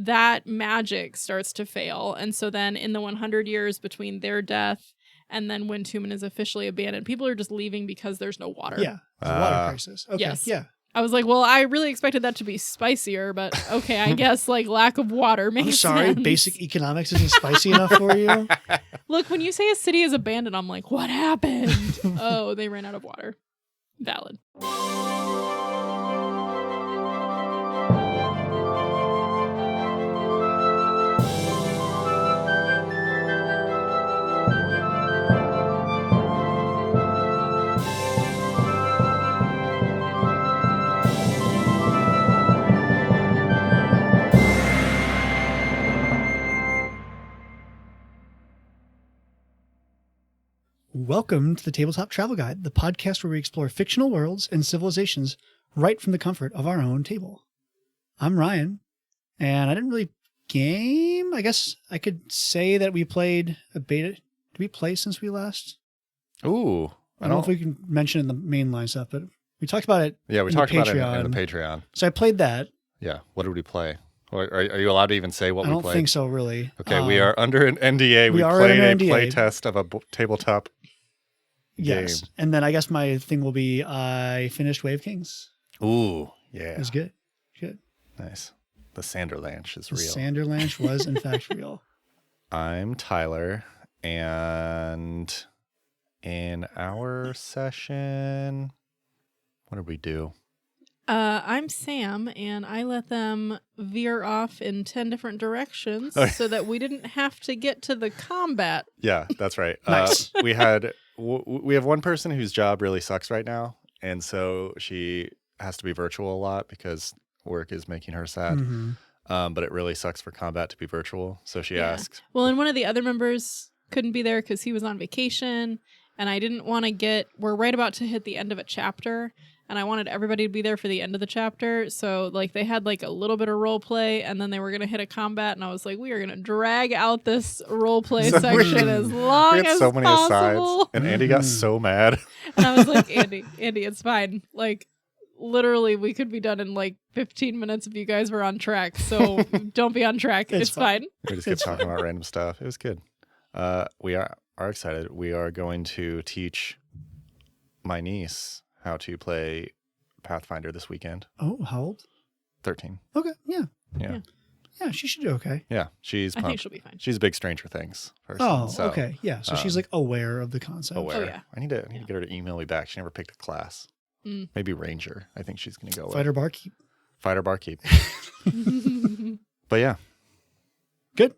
that magic starts to fail. And so then in the 100 years between their death and then when Tumen is officially abandoned, people are just leaving because there's no water. Yeah, there's a water crisis. Okay, yes. yeah. I was like, well, I really expected that to be spicier, but okay, I guess like lack of water makes sense. I'm sorry, basic economics isn't spicy enough for you? Look, when you say a city is abandoned, I'm like, what happened? Oh, they ran out of water. Valid. Welcome to the Tabletop Travel Guide, the podcast where we explore fictional worlds and civilizations right from the comfort of our own table. I'm Ryan, and I didn't really game. I guess I could say that we played a beta. Did we play since we last? Ooh. I don't know if we can mention it in the mainline stuff, but we talked about it. Yeah, we talked about it in the Patreon. So I played that. Yeah. What did we play? Are you allowed to even say what we played? I don't think so, really. Okay, we are under an NDA. We played a play test of a tabletop Yes. game. And then I guess my thing will be I finished Wave Kings. Ooh, yeah. It was good. Good. Nice. The Sanderlanche is real. The Sanderlanche was, in fact, real. I'm Tyler, and in our session, what did we do? I'm Sam, and I let them veer off in 10 different directions so that we didn't have to get to the combat. Yeah, that's right. Nice. We have one person whose job really sucks right now, and so she has to be virtual a lot because work is making her sad. Mm-hmm. But it really sucks for combat to be virtual, so she asked. Well, and one of the other members couldn't be there because he was on vacation, and I didn't want to we're right about to hit the end of a chapter, and I wanted everybody to be there for the end of the chapter. So like they had like a little bit of role play, and then they were going to hit a combat, and I was like, we are going to drag out this role play section as long as so many possible. asides, and Andy got so mad. And I was like, Andy, it's fine. Like literally we could be done in like 15 minutes if you guys were on track. So don't be on track. It's fine. We just kept talking about random stuff. It was good. We are excited. We are going to teach my niece how to play Pathfinder this weekend. Oh, how old? 13. Okay, yeah. Yeah, she should do okay. Yeah, she's pumped. I think she'll be fine. She's a big Stranger Things person. Oh, so, okay, yeah. So she's like aware of the concept. Aware. Oh, yeah. I need to get her to email me back. She never picked a class. Maybe Ranger. I think she's going to go Fighter Barkeep. Fighter Barkeep. But yeah. Good.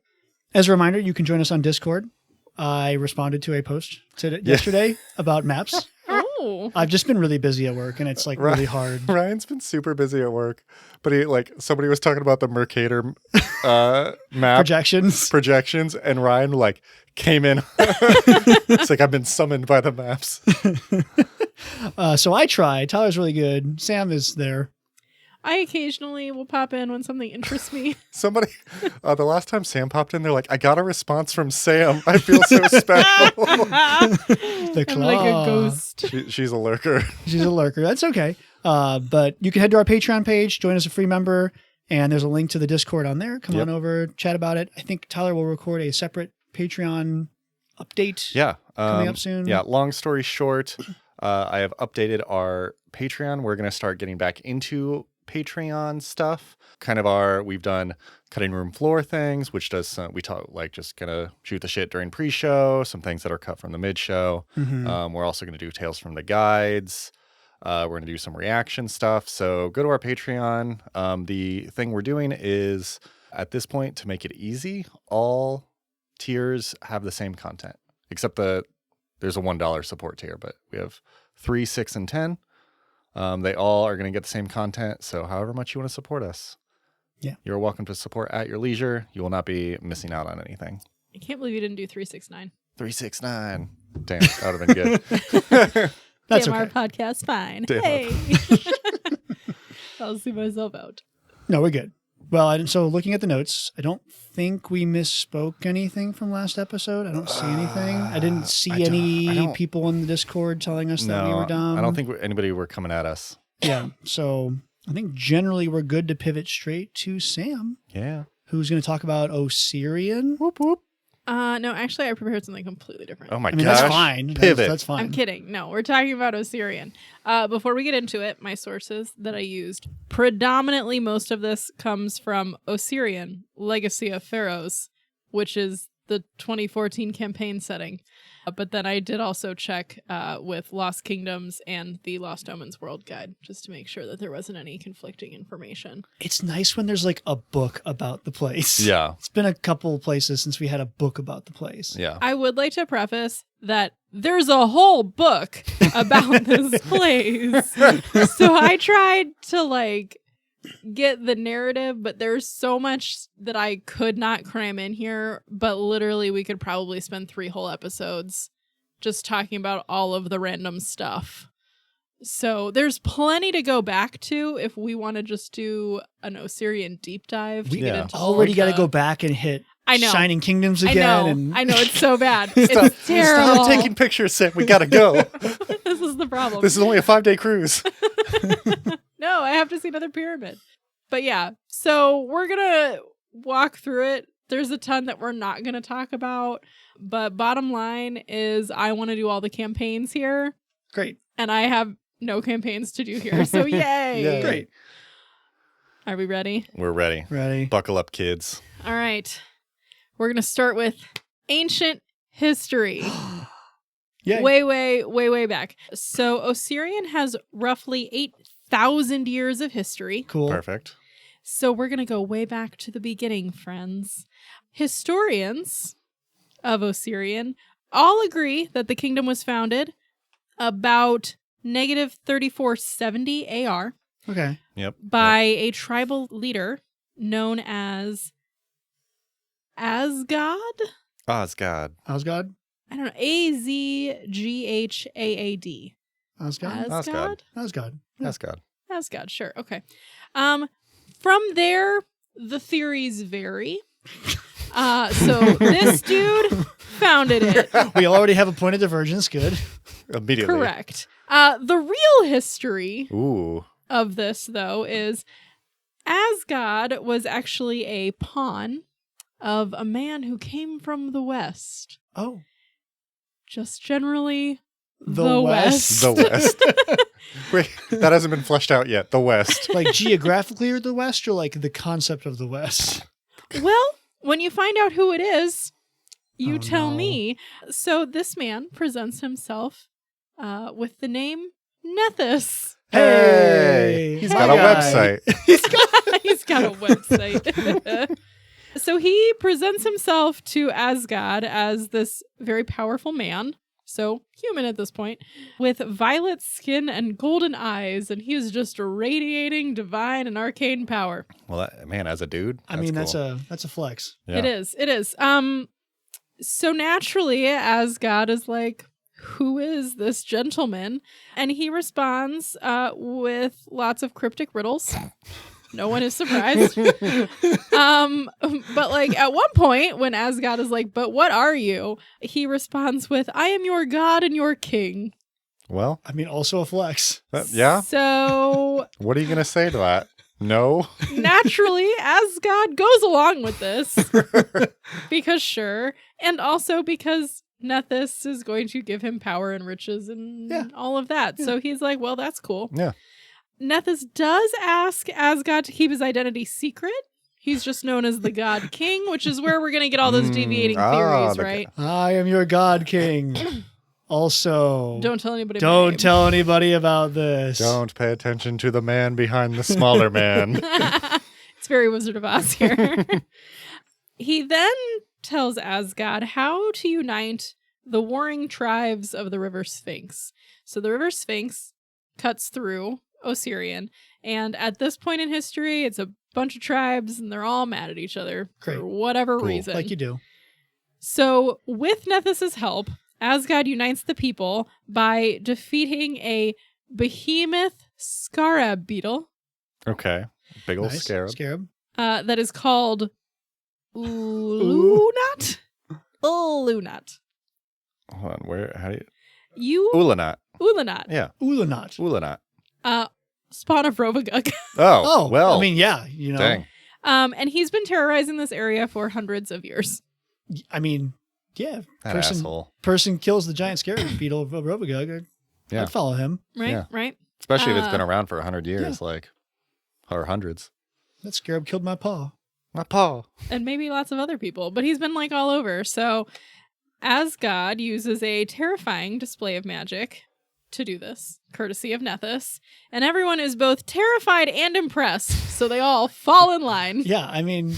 As a reminder, you can join us on Discord. I responded to a post yesterday about maps. Oh. I've just been really busy at work, and it's like really hard. Ryan's been super busy at work, but somebody was talking about the Mercator map projections, and Ryan came in. It's like I've been summoned by the maps. So I try. Tyler's really good. Sam is there. I occasionally will pop in when something interests me. Somebody, the last time Sam popped in, they're like, I got a response from Sam. I feel so special. The claw. I'm like a ghost. She's a lurker. She's a lurker. That's okay. But you can head to our Patreon page, join as a free member, and there's a link to the Discord on there. Come on over, chat about it. I think Tyler will record a separate Patreon update. Yeah. Coming up soon. Yeah. Long story short, I have updated our Patreon. We're going to start getting back into Patreon stuff. We've done cutting room floor things, which does we talk just gonna shoot the shit during pre-show, some things that are cut from the mid-show. Mm-hmm. We're also gonna do tales from the guides. We're gonna do some reaction stuff. So go to our Patreon. The thing we're doing is at this point, to make it easy, all tiers have the same content, except there's a $1 support tier, but we have 3, 6, and 10. They all are going to get the same content. So however much you want to support us, you're welcome to support at your leisure. You will not be missing out on anything. I can't believe you didn't do 369. 369. Damn, that would have been good. That's Damn, okay. our podcast fine. Damn. Hey. I'll see myself out. No, we're good. Well, so looking at the notes, I don't think we misspoke anything from last episode. I don't see anything. I didn't see any people in the Discord telling us that we were dumb. I don't think anybody were coming at us. Yeah. So I think generally we're good to pivot straight to Sam. Yeah. who's going to talk about Osirion. Whoop, whoop. No, actually, I prepared something completely different. Oh my I mean, gosh. that's fine. Pivot. That's fine. I'm kidding. No, we're talking about Osirion. Before we get into it, my sources that I used, predominantly most of this comes from Osirion, Legacy of Pharaohs, which is the 2014 campaign setting. But then I did also check with Lost Kingdoms and the Lost Omens World Guide, just to make sure that there wasn't any conflicting information. It's nice when there's like a book about the place. Yeah. It's been a couple places since we had a book about the place. Yeah. I would like to preface that there's a whole book about this place. So I tried to get the narrative, but there's so much that I could not cram in here. But literally, we could probably spend 3 whole episodes just talking about all of the random stuff. So there's plenty to go back to if we want to just do an Osirian deep dive. To get into already got to go back and hit I know. Shining Kingdoms again. I know, it's so bad. Stop. It's terrible. Stop taking pictures, Sam. We gotta go. This is the problem. This is only a 5-day cruise. No, I have to see another pyramid. But yeah, so we're going to walk through it. There's a ton that we're not going to talk about. But bottom line is I want to do all the campaigns here. Great. And I have no campaigns to do here. So yay. Yay. Great. Are we ready? We're ready. Ready. Buckle up, kids. All right. We're going to start with ancient history. Yay. Way back. So Osirion has roughly 8,000 years of history. Cool. Perfect. So we're going to go way back to the beginning, friends. Historians of Osirion all agree that the kingdom was founded about negative 3470 AR Okay. Yep. by a tribal leader known as Asgard? Osgod. Osgod? I don't know. Azghaad. Osgod? Asgard? Osgod. Osgod. Asgard, sure. Okay. From there, the theories vary. So this dude founded it. We already have a point of divergence. Good. Immediately. Correct. The real history Ooh. of this, though, is Asgard was actually a pawn of a man who came from the West. Oh. Just generally The West. The West. Wait, that hasn't been fleshed out yet. The West. Like geographically or the West, or like the concept of the West? Well, when you find out who it is, you Oh, tell no. me. So this man presents himself with the name Nethys. Hey! He's got a website. He's got a website. So he presents himself to Asgard as this very powerful man, so human at this point, with violet skin and golden eyes, and he is just radiating divine and arcane power. Well, man, as a dude, I mean, cool. that's a flex. Yeah. It is. So naturally, Asgard is like, who is this gentleman? And he responds with lots of cryptic riddles. No one is surprised. But like at one point when Asgard is like, but what are you? He responds with, I am your god and your king. Well, I mean, also a flex. yeah. So What are you going to say to that? No? naturally, Asgard goes along with this because sure. And also because Nethys is going to give him power and riches and all of that. So he's like, well, that's cool. Yeah. Nethys does ask Asgard to keep his identity secret. He's just known as the God King, which is where we're going to get all those deviating theories, the right? I am your god king. Also, Don't tell anybody. my don't name. tell anybody about this. Don't pay attention to the man behind the smaller man. It's very Wizard of Oz here. He then tells Asgard how to unite the warring tribes of the River Sphinx. So the River Sphinx cuts through Osirion, and at this point in history, it's a bunch of tribes, and they're all mad at each other Great. for whatever Cool. reason. Like you do. So with Nethys' help, Asgard unites the people by defeating a behemoth scarab beetle Okay. Big old Nice. scarab. Scarab. that is called Lunat. Lunat. Hold on. Where? How do you? You Ulanat. Ulanat. Yeah. Ulanat. Ulanat. Spawn of Rovagug. Oh, well. I mean, yeah, you know. Dang. And he's been terrorizing this area for hundreds of years. I mean, yeah. That asshole. Person kills the giant scarab beetle of Robogug. Yeah. I'd follow him. Right, Yeah. right. Especially if it's been around for 100 years, or hundreds. That scarab killed my paw. My paw. And maybe lots of other people, but he's been like all over. So Asgard uses a terrifying display of magic to do this, courtesy of Nethys. And everyone is both terrified and impressed. So they all fall in line. Yeah, I mean,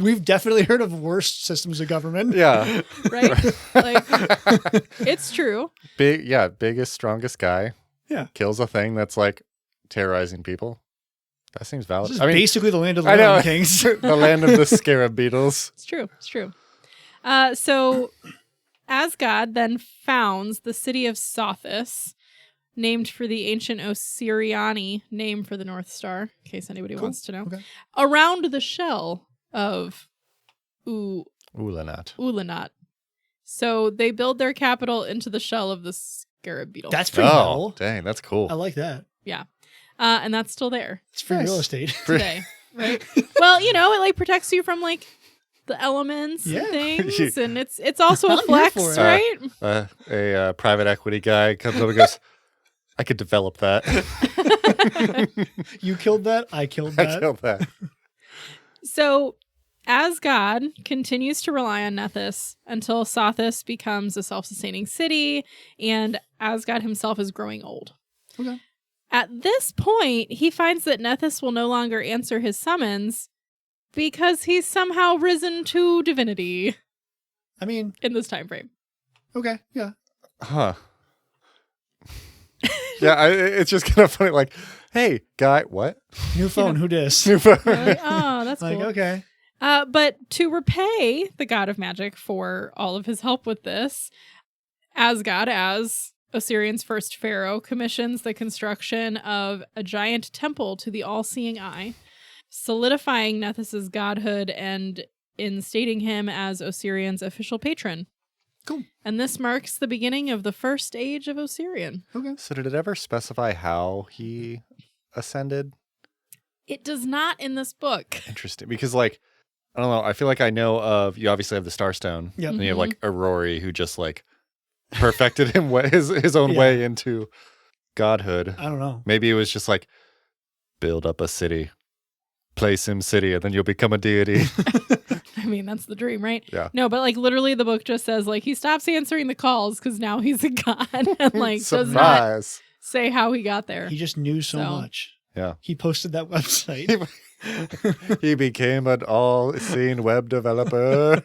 we've definitely heard of worse systems of government. Yeah. Right? Like, it's true. Biggest, strongest guy. Yeah. Kills a thing that's like terrorizing people. That seems valid. This is basically the land of the I know. Lion Kings. The land of the scarab beetles. It's true. It's true. So Asgard then founds the city of Sothis, named for the ancient Osiriani name for the North Star, in case anybody wants to know, around the shell of Ulanat. So they build their capital into the shell of the scarab beetle. That's pretty cool. Dang, that's cool. I like that. Yeah. And that's still there. It's free real estate. Today, right? Well, it like protects you from like the elements and things, and it's also a I'm here flex, for it. right? A private equity guy comes up and goes, I could develop that. You killed that. I killed that. I killed that. So Asgard continues to rely on Nethys until Sothis becomes a self-sustaining city, and Asgard himself is growing old. Okay. At this point, he finds that Nethys will no longer answer his summons because he's somehow risen to divinity. I mean, in this time frame. Okay, yeah. Huh. Yeah, it's just kind of funny. Like, hey, guy, what? New phone, who dis? New phone. Like, oh, that's like, cool. okay. But to repay the god of magic for all of his help with this, Asgard, as Osirion's first pharaoh, commissions the construction of a giant temple to the all-seeing eye, solidifying Nethys's godhood and instating him as Osirion's official patron. Cool. And this marks the beginning of the first age of Osirion. Okay. So did it ever specify how he ascended? It does not in this book. Interesting. Because, like, I don't know. I feel like I know of, you obviously have the Starstone. Yep. And you have, like, Aurori, who just, like, perfected him his own way into godhood. I don't know. Maybe it was just like, build up a city, play Sim City, and then you'll become a deity. I mean, that's the dream, right? Yeah. No, but like literally the book just says like he stops answering the calls because now he's a god and like does not say how he got there. He just knew so much. Yeah. He posted that website. He became an all-seeing web developer.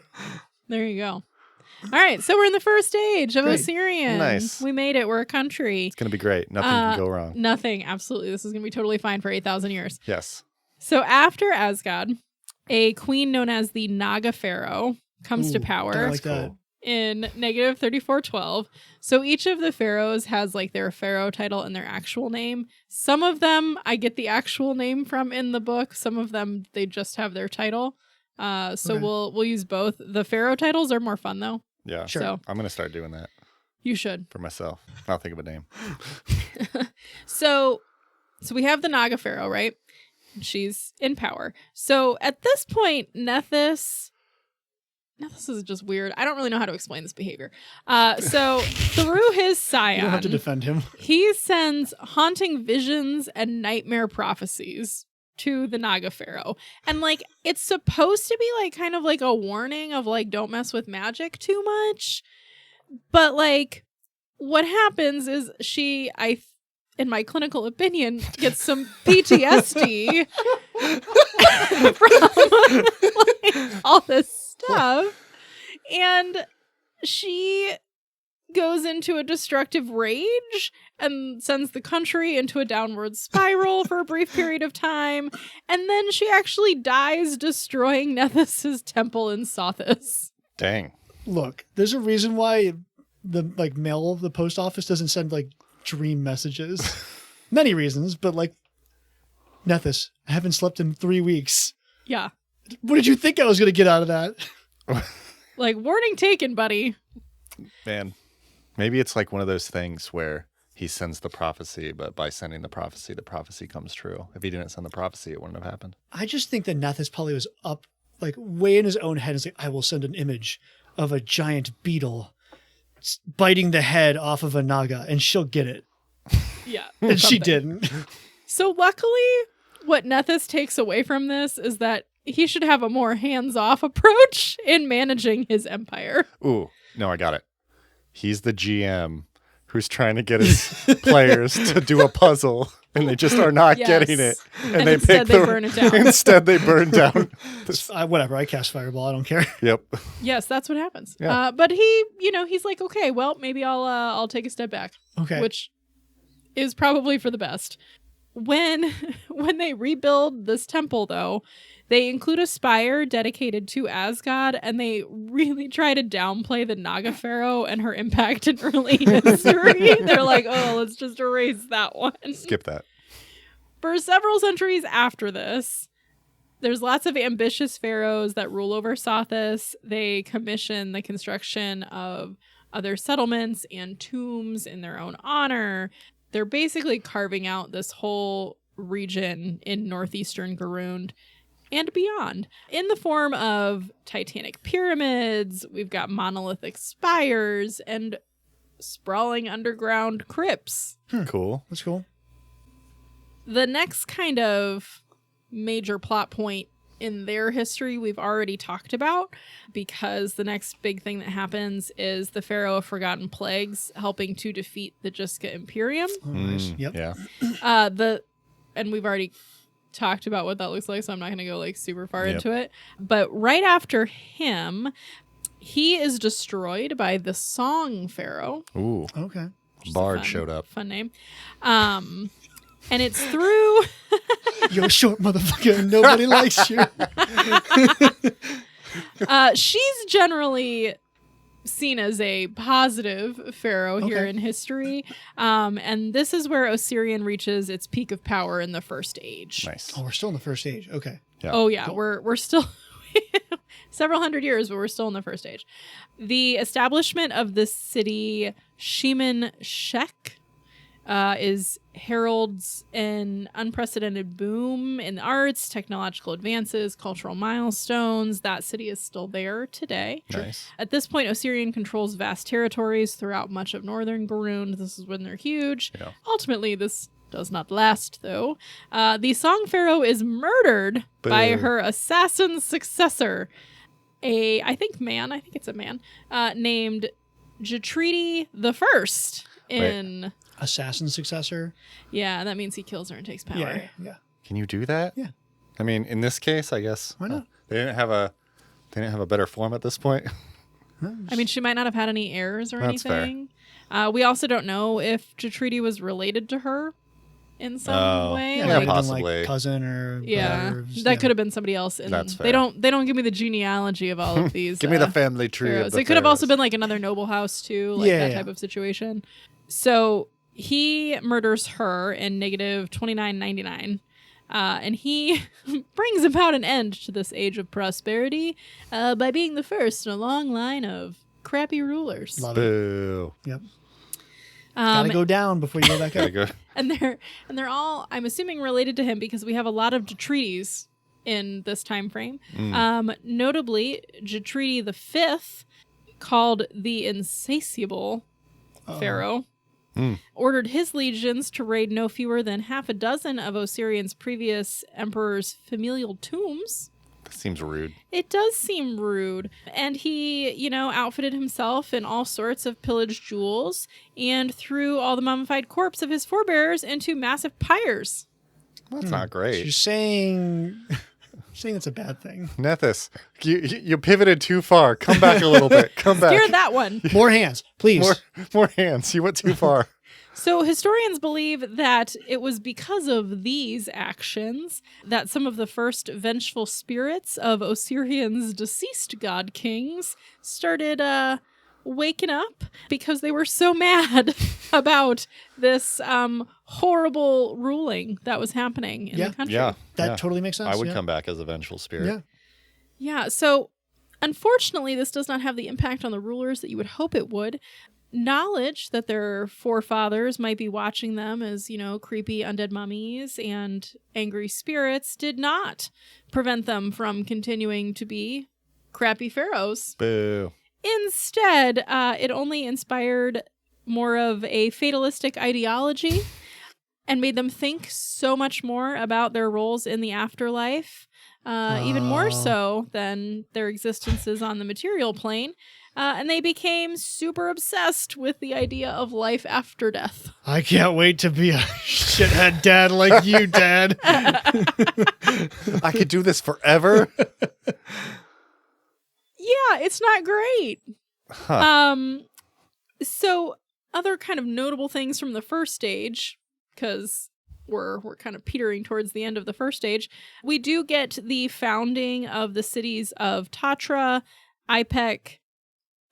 There you go. All right, so we're in the first age of Osirion. Nice. We made it. We're a country. It's going to be great. Nothing can go wrong. Nothing. Absolutely. This is going to be totally fine for 8,000 years. Yes. So after Asgard, a queen known as the Naga Pharaoh comes to power Like that. in negative 3412. So each of the pharaohs has like their pharaoh title and their actual name. Some of them I get the actual name from in the book. Some of them they just have their title. We'll use both. The pharaoh titles are more fun though. Yeah. Sure. So I'm going to start doing that you should. for myself. I'll think of a name. So we have the Naga Pharaoh, right? She's in power. So at this point, Nethys is just weird. I don't really know how to explain this behavior. So through his scion, You don't have to defend him. he sends haunting visions and nightmare prophecies to the Naga Pharaoh. And like it's supposed to be like kind of like a warning of like don't mess with magic too much. But like what happens is she in my clinical opinion gets some PTSD from like, all this stuff. And she goes into a destructive rage and sends the country into a downward spiral for a brief period of time. And then she actually dies destroying Nethys's temple in Sothis. Dang. Look, there's a reason why the like mail of the post office doesn't send like dream messages. Many reasons, but like Nethys, I haven't slept in 3 weeks. Yeah. What did you think I was going to get out of that? Like, warning taken, buddy. Man, maybe it's like one of those things where he sends the prophecy, but by sending the prophecy comes true. If he didn't send the prophecy, it wouldn't have happened. I just think that Nethys probably was up, like way in his own head. Is like, I will send an image of a giant beetle biting the head off of a naga, and she'll get it. Yeah. And she something. didn't. So luckily, what Nethys takes away from this is that he should have a more hands-off approach in managing his empire. Ooh, no, I got it. He's the GM who's trying to get his players to do a puzzle, and they just are not Yes. getting it. And instead they burn it down. Instead, they burn down. Whatever. I cast Fireball. I don't care. Yep. Yes, that's what happens. Yeah. But he, he's like, okay, well, maybe I'll take a step back. Okay. Which is probably for the best. When they rebuild this temple, though, they include a spire dedicated to Asgard, and they really try to downplay the Naga Pharaoh and her impact in early history. They're like, oh, let's just erase that one. Skip that. For several centuries after this, there's lots of ambitious pharaohs that rule over Sothis. They commission the construction of other settlements and tombs in their own honor. They're basically carving out this whole region in northeastern Garund and beyond in the form of titanic pyramids. We've got monolithic spires and sprawling underground crypts. Cool. That's cool. The next kind of major plot point in their history we've already talked about, because the next big thing that happens is the Pharaoh of Forgotten Plagues helping to defeat the Jiska Imperium. Oh, nice. Yep. Yeah. And we've already talked about what that looks like, so I'm not going to go like super far Yep. into it. But right after him, he is destroyed by the Song Pharaoh. Ooh. Okay. Bard Fun- showed up. Fun name. And it's through You're short, motherfucker, and nobody likes you. she's generally seen as a positive pharaoh here Okay. in history. And this is where Osirion reaches its peak of power in the First Age. Nice. Oh, we're still in the First Age. Okay. Yeah. Oh yeah, Cool. we're still several hundred years, but we're still in the First Age. The establishment of this city, Shemin Shek, is heralds an unprecedented boom in arts, technological advances, cultural milestones. That city is still there today. Nice. At this point, Osirion controls vast territories throughout much of northern Garund. This is when they're huge. Yeah. Ultimately, this does not last, though. The Song Pharaoh is murdered by Boo. her assassin successor, I think it's a man, named Jatridi the First. In Assassin successor. Yeah, that means he kills her and takes power. Yeah. Yeah. Can you do that? Yeah. I mean, in this case, I guess. Why not? They didn't have a better form at this point. I mean, she might not have had any heirs or That's fair. anything. We also don't know if Jatridi was related to her in some way. Yeah, Yeah, it could have been possibly. like cousin or Yeah, brother. that could have been somebody else. And That's they fair. don't give me the genealogy of all of these. Give me the family tree. pharaohs. Of the It could have also pharaohs. been like another noble house too, like Yeah, that yeah. type of situation. So he murders her in negative 2999. And he brings about an end to this age of prosperity by being the first in a long line of crappy rulers. Love it. Boo. Yep. Gotta go down before you go back Gotta up. go. And they're all, I'm assuming, related to him because we have a lot of Jatrides in this time frame. Notably, Jatridi the Fifth, called the Insatiable Pharaoh, ordered his legions to raid no fewer than half a dozen of Osirion's previous emperor's familial tombs. That seems rude. It does seem rude. And he, outfitted himself in all sorts of pillaged jewels and threw all the mummified corpse of his forebears into massive pyres. That's not great. She's saying it's a bad thing. Nethys, you pivoted too far. Come back a little bit. Come back. Steer that one. More hands, please. More hands. You went too far. So historians believe that it was because of these actions that some of the first vengeful spirits of Osirion's deceased god kings started waking up because they were so mad about this horrible ruling that was happening in the country. Yeah. That totally makes sense. I would yeah. come back as a vengeful spirit. Yeah. Yeah, so unfortunately, this does not have the impact on the rulers that you would hope it would. knowledge that their forefathers might be watching them as, creepy undead mummies and angry spirits did not prevent them from continuing to be crappy pharaohs. Boo. Instead, it only inspired more of a fatalistic ideology and made them think so much more about their roles in the afterlife, even more so than their existences on the material plane. And they became super obsessed with the idea of life after death. I can't wait to be a shithead dad like you, Dad. I could do this forever. Yeah, it's not great. Huh. So other kind of notable things from the first stage, because we're kind of petering towards the end of the first stage, we do get the founding of the cities of Tatra, Ipek,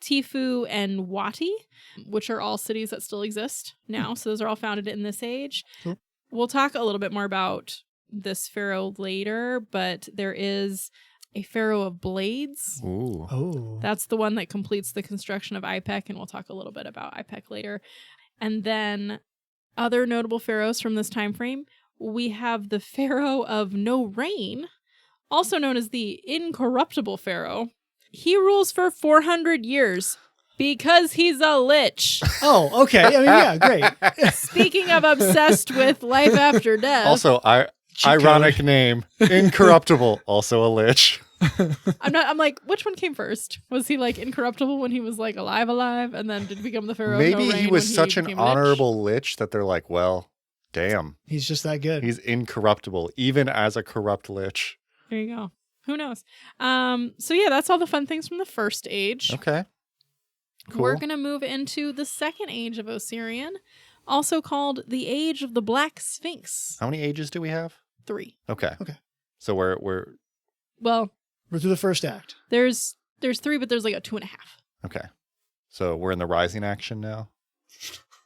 Tifu, and Wati, which are all cities that still exist now. So those are all founded in this age. Cool. We'll talk a little bit more about this pharaoh later, but there is a pharaoh of blades. Ooh. Oh. That's the one that completes the construction of Ipek, and we'll talk a little bit about Ipek later. And then other notable pharaohs from this time frame, we have the pharaoh of no rain, also known as the incorruptible pharaoh. He rules for 400 years because he's a lich. Oh, okay. I mean, yeah, great. Speaking of obsessed with life after death. Also, ironic name, incorruptible, also a lich. I'm like, which one came first? Was he like incorruptible when he was like alive, and then did become the pharaoh? Maybe of no he rain was when such an became lich? honorable lich that they're like, well, damn, He's just that good. he's incorruptible, even as a corrupt lich. There you go. Who knows? So yeah, that's all the fun things from the first age. Okay. Cool. We're gonna move into the second age of Osirion, also called the Age of the Black Sphinx. How many ages do we have? 3. Okay. Okay. So we're Well, We're through the first act. there's 3, but there's like a 2.5. okay. So we're in the rising action now.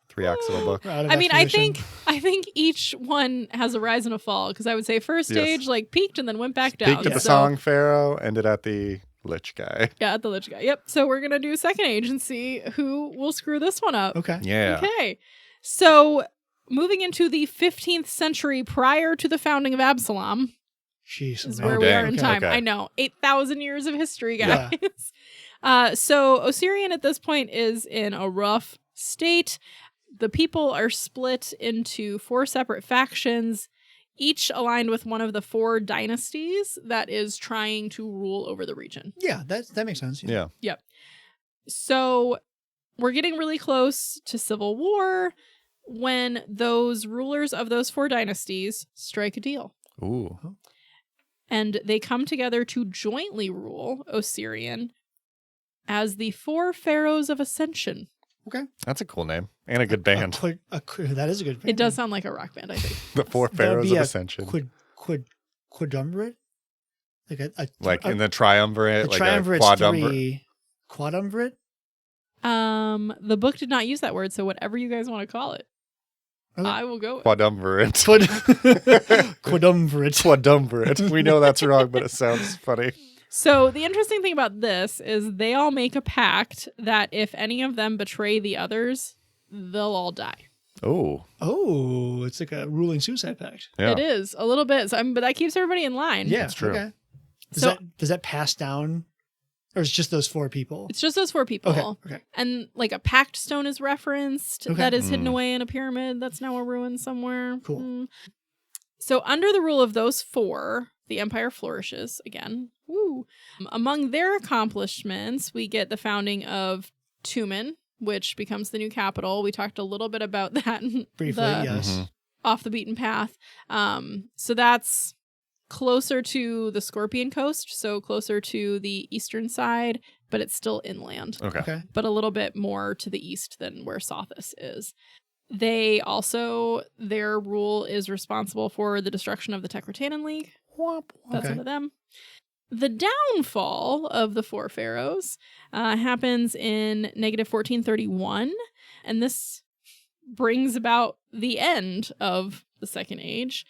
3 acts of a book. We're out of I mean, I exposition. think each one has a rise and a fall, because I would say first Yes. stage like peaked and then went back down. Peaked at the So- song pharaoh, ended at the lich guy. Yeah, at the lich guy. Yep. So we're gonna do second age and see who will screw this one up. Okay. Yeah. Okay. So moving into the 15th century prior to the founding of Absalom Jeez. is man. where Oh, we dang. are in Okay. time. Okay. I know. 8,000 years of history, Yeah. guys. So Osirion at this point is in a rough state. The people are split into 4 separate factions, each aligned with one of the 4 dynasties that is trying to rule over the region. Yeah, that makes sense. Yeah. So we're getting really close to civil war when those rulers of those 4 dynasties strike a deal. Ooh. And they come together to jointly rule Osirion as the 4 pharaohs of Ascension. Okay. That's a cool name. And a good band. That is a good band. It does sound like a rock band, I think. The 4 That would pharaohs be of a Ascension. Quadumvirate? Like in the triumvirate, the like triumvirate's a quadumvirate. 3. Quadumvirate? The book did not use that word, so whatever you guys want to call it, Okay. I will go with. Quadumvirate. Quadumvirate. Quadumvirate. We know that's wrong, but it sounds funny. So the interesting thing about this is they all make a pact that if any of them betray the others, they'll all die. Oh. Oh, it's like a ruling suicide pact. Yeah. It is a little bit, but that keeps everybody in line. Yeah, That's true. Okay. So- Does that pass down, or is it just those 4 people? It's just those 4 people. Okay. And like a pact stone is referenced Okay. that is hidden Mm. away in a pyramid that's now a ruin somewhere. Cool. So under the rule of those 4, the empire flourishes again. Woo. Among their accomplishments, we get the founding of Tumen, which becomes the new capital. We talked a little bit about that Briefly, yes. Mhm. off the beaten path. So that's closer to the Scorpion Coast, so closer to the eastern side, but it's still inland. Okay. Okay. But a little bit more to the east than where Sothis is. They also, their rule is responsible for the destruction of the Tekratanan League. That's Okay. one of them. The downfall of the 4 pharaohs happens in negative 1431, and this brings about the end of the Second Age.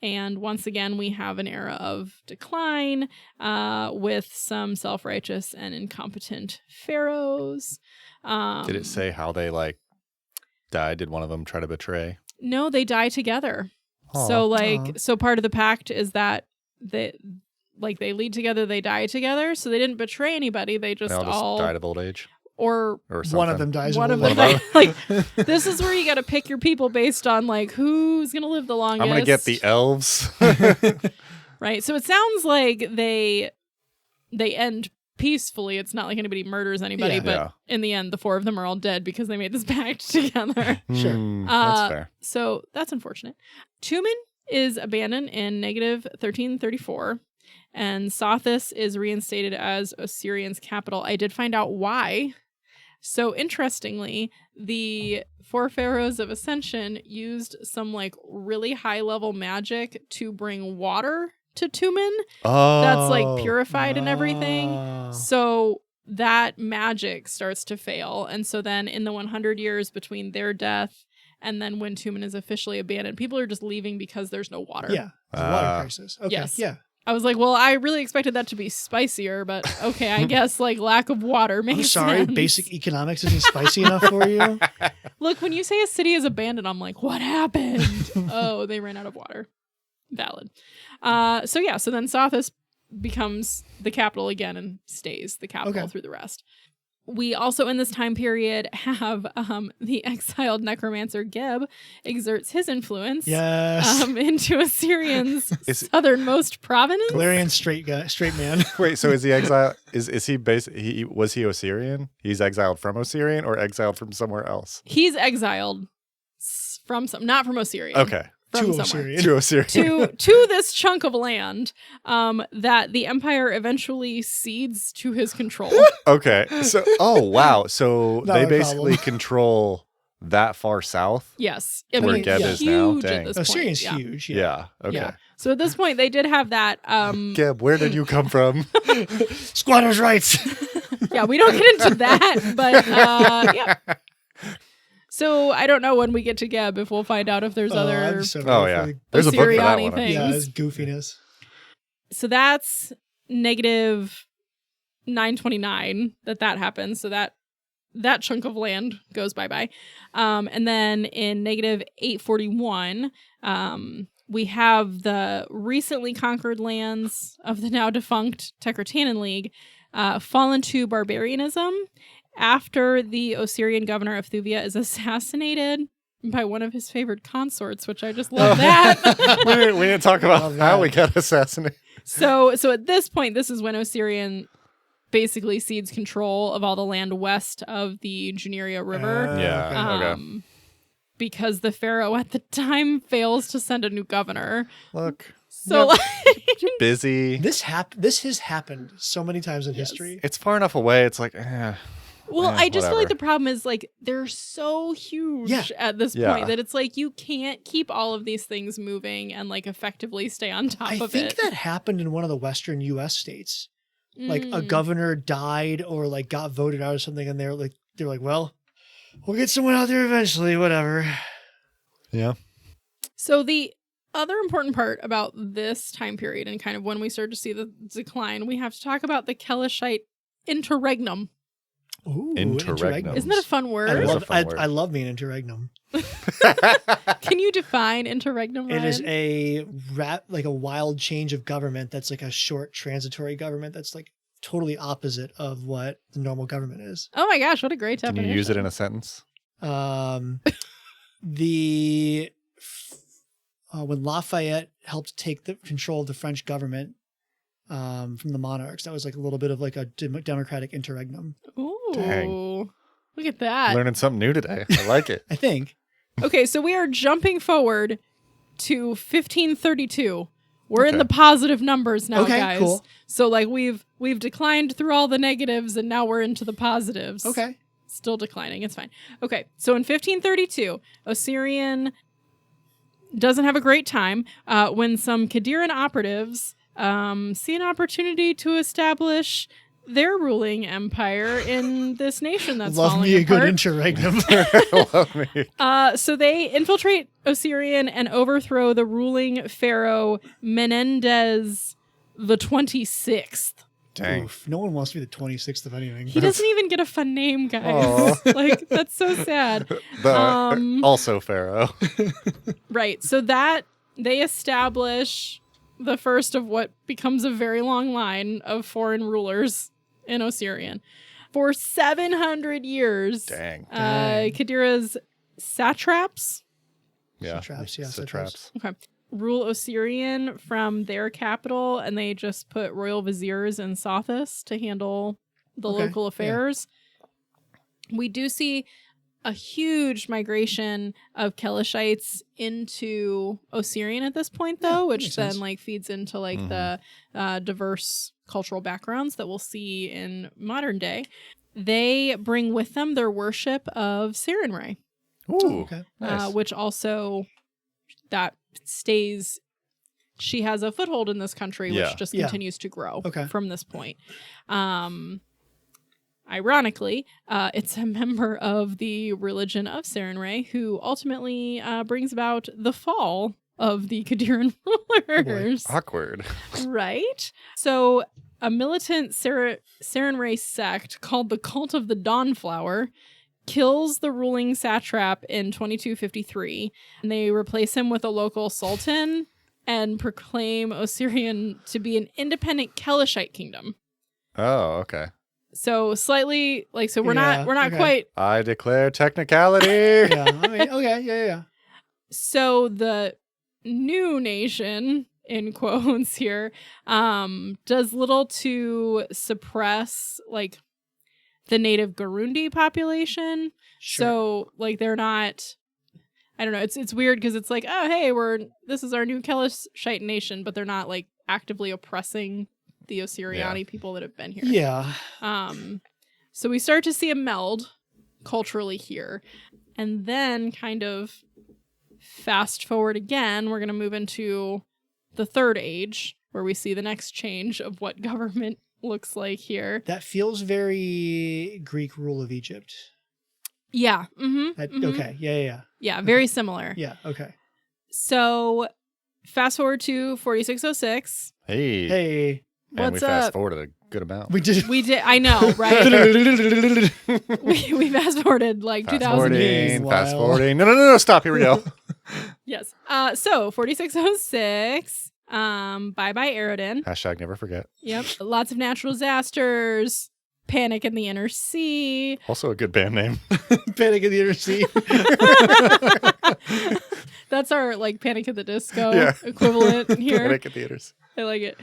And once again, we have an era of decline with some self-righteous and incompetent pharaohs. Did it say how they died? Did one of them try to betray? No, they die together. Aw. So part of the pact is that they lead together, they die together. So they didn't betray anybody. They They just all died of old age or something. One of them dies. one of old them age. died. This is where you got to pick your people based on who's gonna live the longest. I'm gonna get the elves. Right. So it sounds like they end peacefully. It's not like anybody murders anybody, Yeah. but Yeah. in the end, the 4 of them are all dead because they made this pact together. Sure. That's fair. So that's unfortunate. Tumen is abandoned in negative 1334, and Sothis is reinstated as Osirion's capital. I did find out why. So interestingly, the 4 pharaohs of Ascension used some really high level magic to bring water to Tumen Oh, that's purified and everything. Ah. So that magic starts to fail. And so then in the 100 years between their death and then when Tumen is officially abandoned, people are just leaving because there's no water. Yeah. It's a water crisis. Okay. Yes. Yeah. I was like, well, I really expected that to be spicier, but okay, I guess lack of water makes I'm sorry. sense. Basic economics isn't spicy enough for you. Look, when you say a city is abandoned, I'm like, what happened? Oh, they ran out of water. Valid. So then Sothis becomes the capital again and stays the capital through the rest. We also in this time period have the exiled necromancer Geb exerts his influence Yes. into Osirion's Is- southernmost province. Golarion straight man. Wait, so is he exiled? Was he Osirian? He's exiled from Osirion or exiled from somewhere else? He's exiled from not from Osirion. Okay. From To somewhere. Osirion. To Osirion. to this chunk of land that the Empire eventually cedes to his control. Okay. So, wow. So Not they a basically problem. control that far south? Yes. Where Geb is now? huge Dang. at this point. Osirion's Yeah. huge. Yeah. Okay. Yeah. So at this point, they did have that. Geb, where did you come from? Squatters' rights. Yeah, we don't get into that, but yeah. So I don't know when we get to Geb if we'll find out if there's other. I'm so Oh, ready yeah. for the- There's a book for that Osiriani one. thing. Yeah, things. it's goofiness. So that's negative 929 that happens. So that chunk of land goes bye-bye. And then in negative 841, we have the recently conquered lands of the now defunct Tekratanan League fall into barbarianism after the Osirian governor of Thuvia is assassinated by one of his favorite consorts, which I just love that. we didn't talk about Love how that. we got assassinated. So at this point, this is when Osirion basically cedes control of all the land west of the Juneria River. Yeah. Okay. Because the pharaoh at the time fails to send a new governor. Look, So busy. This has happened so many times in history. It's far enough away. It's like, well, Eh, I just feel like whatever. the problem is they're so huge Yeah. at this Yeah. point that it's you can't keep all of these things moving and effectively stay on top I of think it. that happened in one of the Western U.S. states. Like a Mm. governor died or got voted out or something, and they're like, well, we'll get someone out there eventually. Whatever. yeah. So the other important part about this time period and kind of when we start to see the decline, we have to talk about the Kelishite interregnum. Ooh, Interregnum. Isn't that a fun I word? is a love, fun word. I love me an interregnum. Can you define interregnum, Ryan? It is a a wild change of government that's a short transitory government that's totally opposite of what the normal government is. Oh my gosh, what a great Can definition. you use it in a sentence? When Lafayette helped take the control of the French government from the monarchs, that was a little bit of a democratic interregnum. Ooh. Dang. Look at that. Learning something new today. I like it. I think. Okay, so we are jumping forward to 1532. We're in Okay. the positive numbers now, Okay, guys. cool. So we've declined through all the negatives and now we're into the positives. Okay. Still declining. It's fine. Okay. So in 1532, Osirion doesn't have a great time when some Khadiran operatives see an opportunity to establish their ruling empire in this nation that's Love falling me a apart. good interregnum. Love me. So they infiltrate Osirion and overthrow the ruling pharaoh Menendez the 26th. Dang. Oof, no one wants to be the 26th of anything. He doesn't even get a fun name, guys. Aw. Like, that's so sad. Also Pharaoh. Right. So that they establish the first of what becomes a very long line of foreign rulers in Osirion. For 700 years, Dang. Kadira's satraps Yeah. Satraps, yeah, Satraps. rule Osirion from their capital, and they just put royal viziers in Sothis to handle the Okay, local yeah. affairs. We do see a huge migration of Kelishites into Osirion at this point, though, Yeah, which makes then sense. like feeds into like the diverse cultural backgrounds that we'll see in modern day. They bring with them their worship of Sarenrae, Ooh. Okay. Nice. which also that stays. She has a foothold in this country, Yeah. which just Yeah. continues to grow Okay. from this point. Ironically, it's a member of the religion of Sarenrae who ultimately brings about the fall of the Kadiran rulers. Awkward. Right? So, a militant Sarenrae sect called the Cult of the Dawnflower kills the ruling satrap in 2253, and they replace him with a local sultan and proclaim Osirion to be an independent Kelishite kingdom. Oh, okay. So slightly like we're Yeah, not okay. quite. I declare technicality. Yeah, I mean, okay, yeah. So the new nation in quotes here does little to suppress like the native Garundi population. Sure. So like they're not. I don't know. It's weird because it's like, oh hey, this is our new Kelishite nation, but they're not like actively oppressing the Osiriani people that have been here. Yeah. So we start to see a meld culturally here. And then kind of fast forward again, we're going to move into the Third Age, where we see the next change of what government looks like here. That feels very Greek rule of Egypt. Yeah. Mm-hmm. Okay. Yeah. Yeah, very similar. Yeah. Okay. So fast forward to 4606. Hey. Hey. And What's we fast up? forwarded a good amount. We did. We did. I know, right? we fast forward like 2000 years. Fast forwarding. No. Stop. Here we go. Yes. So 4606. Bye Aerodin. Hashtag never forget. Yep. Lots of natural disasters. Panic in the Inner Sea. Also a good band name. Panic in the Inner Sea. That's our like Panic at the Disco Yeah. equivalent here. Panic at theaters. I like it.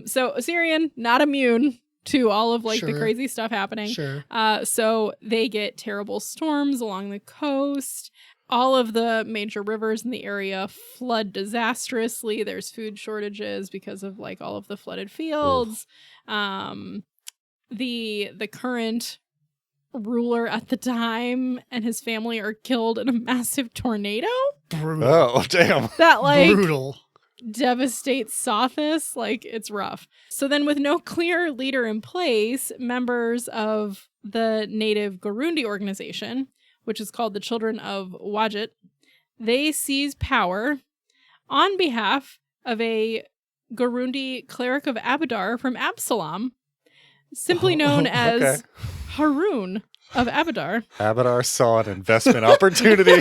So Osirion not immune to all of like the Sure. crazy stuff happening. Sure. So they get terrible storms along the coast. All of the major rivers in the area flood disastrously. There's food shortages because of like all of the flooded fields. The current ruler at the time and his family are killed in a massive tornado Brutal. Oh, damn. that like Brutal. devastates Sothis. Like, it's rough. So then with no clear leader in place, members of the native Garundi organization, which is called the Children of Wadjet, they seize power on behalf of a Garundi cleric of Abadar from Absalom, simply known as okay. Haroun of Abadar. Abadar saw an investment opportunity.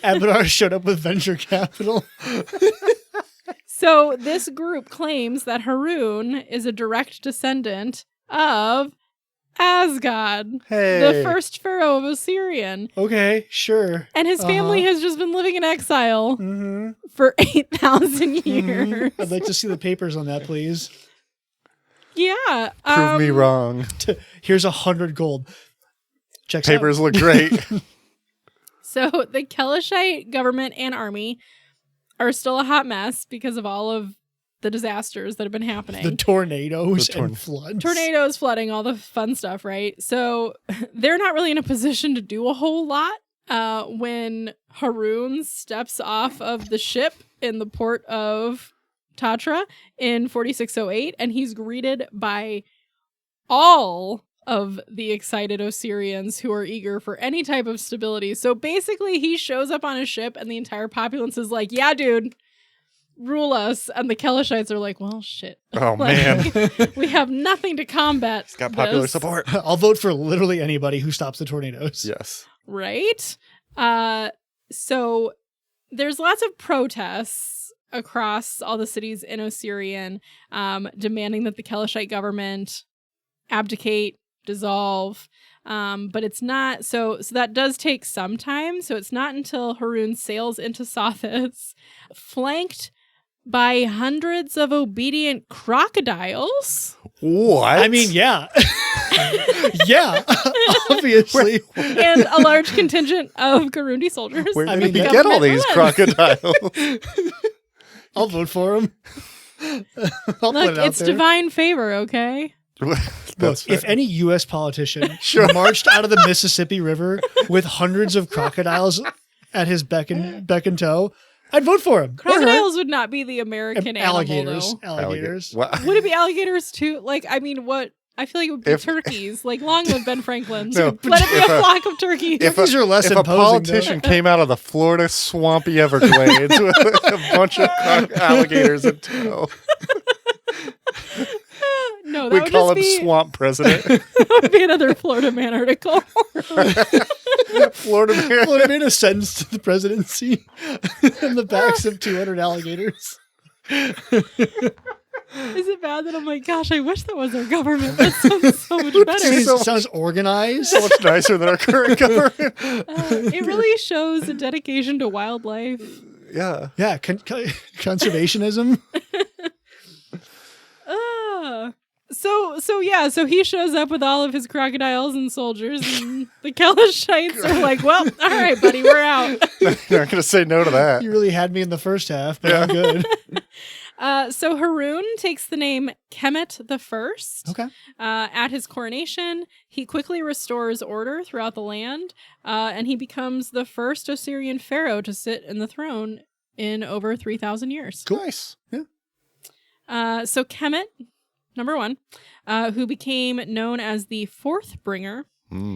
Abadar showed up with venture capital. So this group claims that Haroun is a direct descendant of Asgod, Hey. the first pharaoh of Osirion. Okay, sure. And his family has just been living in exile Mm-hmm. for 8,000 years. I'd like to see the papers on that, please. Yeah. Prove me wrong. Here's 100 gold. Checks Papers out. look great. So the Kelishite government and army are still a hot mess because of all of the disasters that have been happening. The tornadoes The and floods. Tornadoes, flooding, all the fun stuff, right? So they're not really in a position to do a whole lot when Haroun steps off of the ship in the port of Tatra in 4608, and he's greeted by all of the excited Osirians who are eager for any type of stability. So basically, he shows up on a ship, and the entire populace is like, yeah, dude, rule us. And the Kelishites are like, well, shit. Oh, man. We have nothing to combat. He's got popular this. support. I'll vote for literally anybody who stops the tornadoes. Yes. Right? So there's lots of protests across all the cities in Osirion, demanding that the Kelishite government abdicate, dissolve. But it's not, so that does take some time. So it's not until Haroon sails into Sothis, flanked by hundreds of obedient crocodiles. What? I mean, yeah. Yeah, obviously. And a large contingent of Garundi soldiers. Where I did mean, he that- get all these crocodiles? I'll vote for him. I'll put Look, it out it's there. divine favor, okay? That's Look, if fair. any U.S. politician Sure. marched out of the Mississippi River with hundreds of crocodiles at his beck and toe, I'd vote for him. Crocodiles would not be the American Alligators. animal, Alligators. What? though. Would it be alligators too? Like, I mean, what? I feel like it would be If- turkeys. Like, long live Ben Franklin. No, Let it be if a a- flock of turkeys. These are less if a imposing, politician came out of the Florida swampy Everglades with a bunch of alligators in tow, No, that we would call just him be, Swamp President. that would be another Florida Man article. Florida man. Florida man ascends to the presidency in the backs of 200 alligators. Is it bad that I'm like, gosh, I wish that was our government? That sounds so much better. It So- sounds organized. So much nicer than our current government. It really shows a dedication to wildlife. Yeah. Yeah, conservationism. So he shows up with all of his crocodiles and soldiers, and the Kelishites are like, well, all right, buddy, we're out. You're not going to say no to that. You really had me in the first half, but I'm good. So Haroon takes the name Kemet the First. Okay. At his coronation, he quickly restores order throughout the land, and he becomes the first Osirian pharaoh to sit in the throne in over 3,000 years. Cool. Nice. So Kemet, number one, who became known as the Fourth Bringer,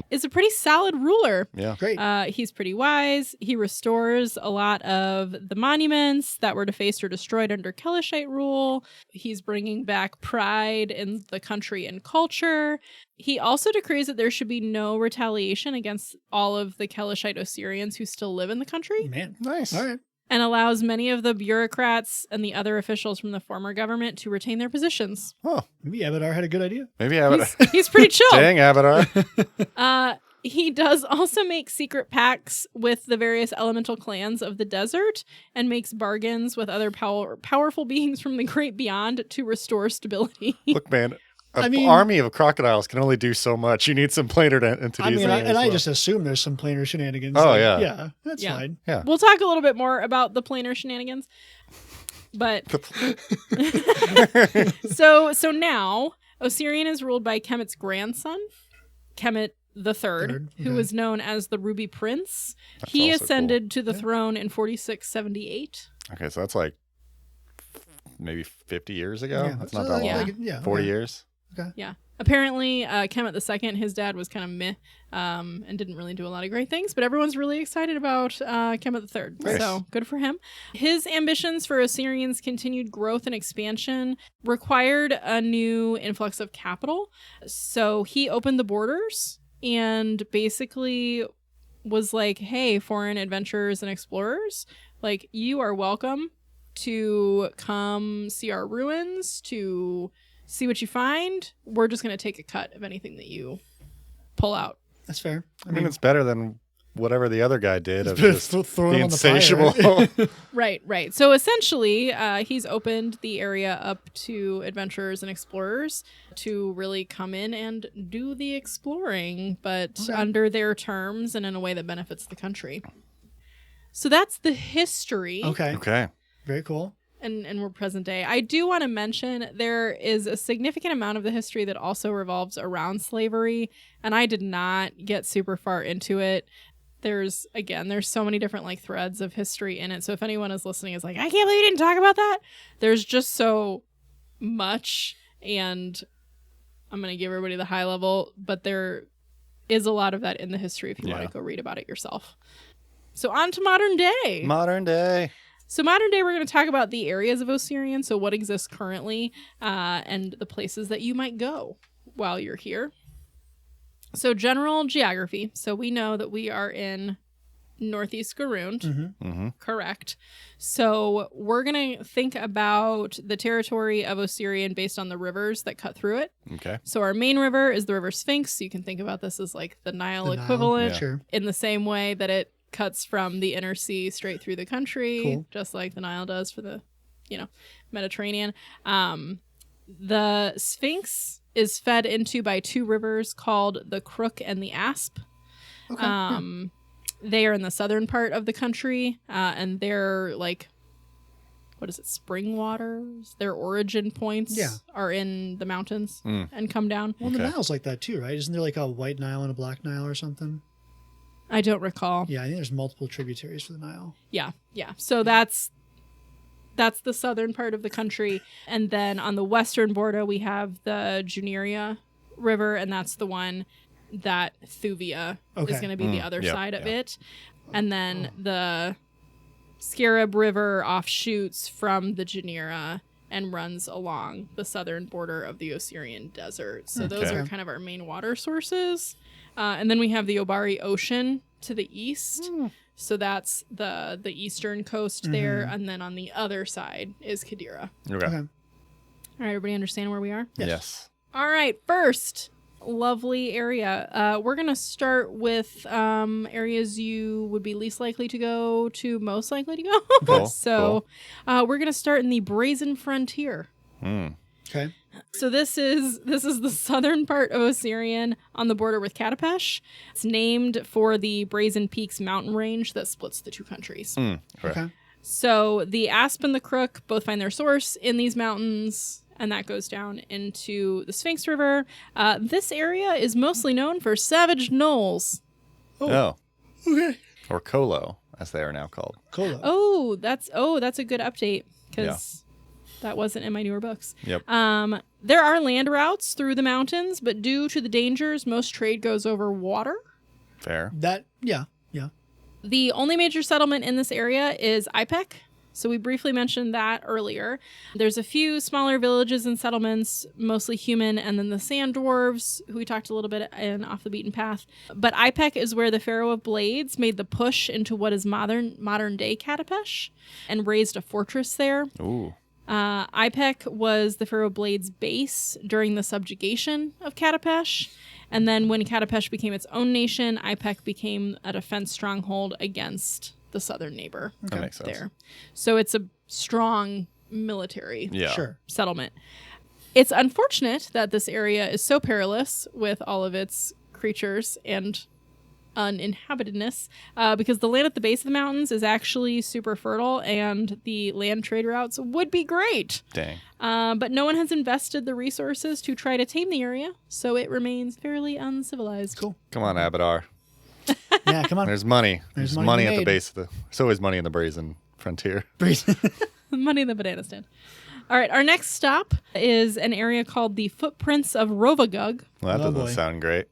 is a pretty solid ruler. Yeah. Great. He's pretty wise. He restores a lot of the monuments that were defaced or destroyed under Kelishite rule. He's bringing back pride in the country and culture. He also decrees that there should be no retaliation against all of the Kelishite Osirians who still live in the country, Man. Nice. All right. and allows many of the bureaucrats and the other officials from the former government to retain their positions. Oh, Maybe Abadar had a good idea. maybe Avatar. He's pretty chill. Dang, Avatar. He does also make secret pacts with the various elemental clans of the desert and makes bargains with other powerful beings from the great beyond to restore stability. Look, man. I An mean- army of crocodiles can only do so much. You need some planar entities. I mean, in there as I well. just assume there's some planar shenanigans. Oh, Like, yeah. Yeah, that's Yeah. fine. Yeah. We'll talk a little bit more about the planar shenanigans. But so now Osirion is ruled by Kemet's grandson, Kemet the Third, who okay. was known as the Ruby Prince. That's He also ascended to the throne in 4678. Okay, so that's like maybe 50 years ago. Yeah, That's not that long. Yeah. yeah. 40 okay. years. Yeah. Apparently, Kemet II, his dad was kind of meh and didn't really do a lot of great things, but everyone's really excited about Kemet III. Nice. So good for him. His ambitions for Osirion's continued growth and expansion required a new influx of capital. So he opened the borders and basically was like, hey, foreign adventurers and explorers, like, you are welcome to come see our ruins, to see what you find. We're just going to take a cut of anything that you pull out. That's fair. I mean, it's better than whatever the other guy did of Just just throw the it on the fire. insatiable. Right. So essentially, he's opened the area up to adventurers and explorers to really come in and do the exploring, but Okay. under their terms and in a way that benefits the country. So that's the history. Okay. Okay. Very cool. And we're present day. I do want to mention there is a significant amount of the history that also revolves around slavery, and I did not get super far into it. there's so many different like threads of history in it. So if anyone is listening is like, I can't believe you didn't talk about that. There's just so much, and I'm going to give everybody the high level, but there is a lot of that in the history if you want to go read about it yourself. So on to modern day. Modern day. So modern day, we're going to talk about the areas of Osirion, so what exists currently, and the places that you might go while you're here. So general geography. So we know that we are in Northeast Garund. Mm-hmm. Correct. So we're going to think about the territory of Osirion based on the rivers that cut through it. Okay. So our main river is the River Sphinx. You can think about this as like the Nile equivalent, Sure. in the same way that it cuts from the inner sea straight through the country, Cool. just like the Nile does for the, Mediterranean. The Sphinx is fed into by two rivers called the Crook and the Asp. Okay. They are in the southern part of the country, and they're like, what is it, spring waters? Their origin points are in the mountains and come down. Well, the Nile's like that too, right? Isn't there like a white Nile and a black Nile or something? I don't recall. Yeah, I think there's multiple tributaries for the Nile. Yeah. So that's the southern part of the country. And then on the western border, we have the Juneria River, and that's the one that Thuvia is going to be the other side of it. And then the Scarab River offshoots from the Juneria and runs along the southern border of the Osirion Desert. So those are kind of our main water sources. And then we have the Obari Ocean to the east. So that's the eastern coast there. And then on the other side is Kadira. Okay. Okay. All right, everybody understand where we are? Yes. All right, first, lovely area. We're going to start with areas you would be least likely to go to most likely to go. Cool. So we're going to start in the Brazen Frontier. Okay. So this is the southern part of Osirion on the border with Katapesh. It's named for the Brazen Peaks mountain range that splits the two countries. Okay. So the Asp and the Crook both find their source in these mountains, and that goes down into the Sphinx River. This area is mostly known for savage gnolls. Oh. Okay. Or Colo, as they are now called. Cool. Oh, that's a good update, because that wasn't in my newer books. Yep. There are land routes through the mountains, but due to the dangers, most trade goes over water. Fair. Yeah. The only major settlement in this area is Ipek. So we briefly mentioned that earlier. There's a few smaller villages and settlements, mostly human, and then the sand dwarves, who we talked a little bit in Off the Beaten Path. But Ipek is where the Pharaoh of Blades made the push into what is modern day Katapesh and raised a fortress there. Ooh. Ipek was the Pharaoh of Blades' base during the subjugation of Katapesh. And then when Katapesh became its own nation, Ipek became a defense stronghold against the southern neighbor. That makes sense. There. So it's a strong military Sure. settlement. It's unfortunate that this area is so perilous with all of its creatures and uninhabitedness, because the land at the base of the mountains is actually super fertile and the land trade routes would be great. Dang. But no one has invested the resources to try to tame the area, so it remains fairly uncivilized. Cool. Come on, Abadar. Yeah, come on. There's money. There's There's money money to be at the made. base of the... There's always money in the Brazen Frontier. Money in the banana stand. All right, our next stop is an area called the Footprints of Rovagug. Well, that Oh, doesn't boy. sound great.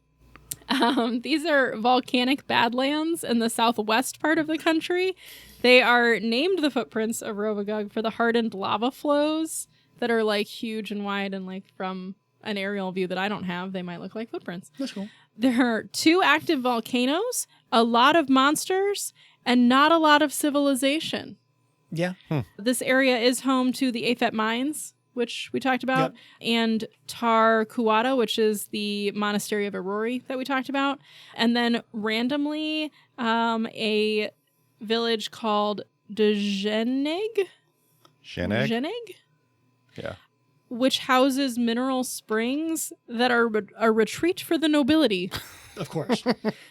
These are volcanic badlands in the southwest part of the country. They are named the Footprints of Rovagug for the hardened lava flows that are like huge and wide, and like from an aerial view that I don't have, they might look like footprints. That's cool. There are 2 active volcanoes, a lot of monsters, and not a lot of civilization. Yeah. This area is home to the Aphet Mines, which we talked about, Yep. and Tar Kuwata, which is the Monastery of Aurori that we talked about. And then randomly, a village called Djeneg? Sheneg? Yeah. Which houses mineral springs that are a retreat for the nobility. Of course.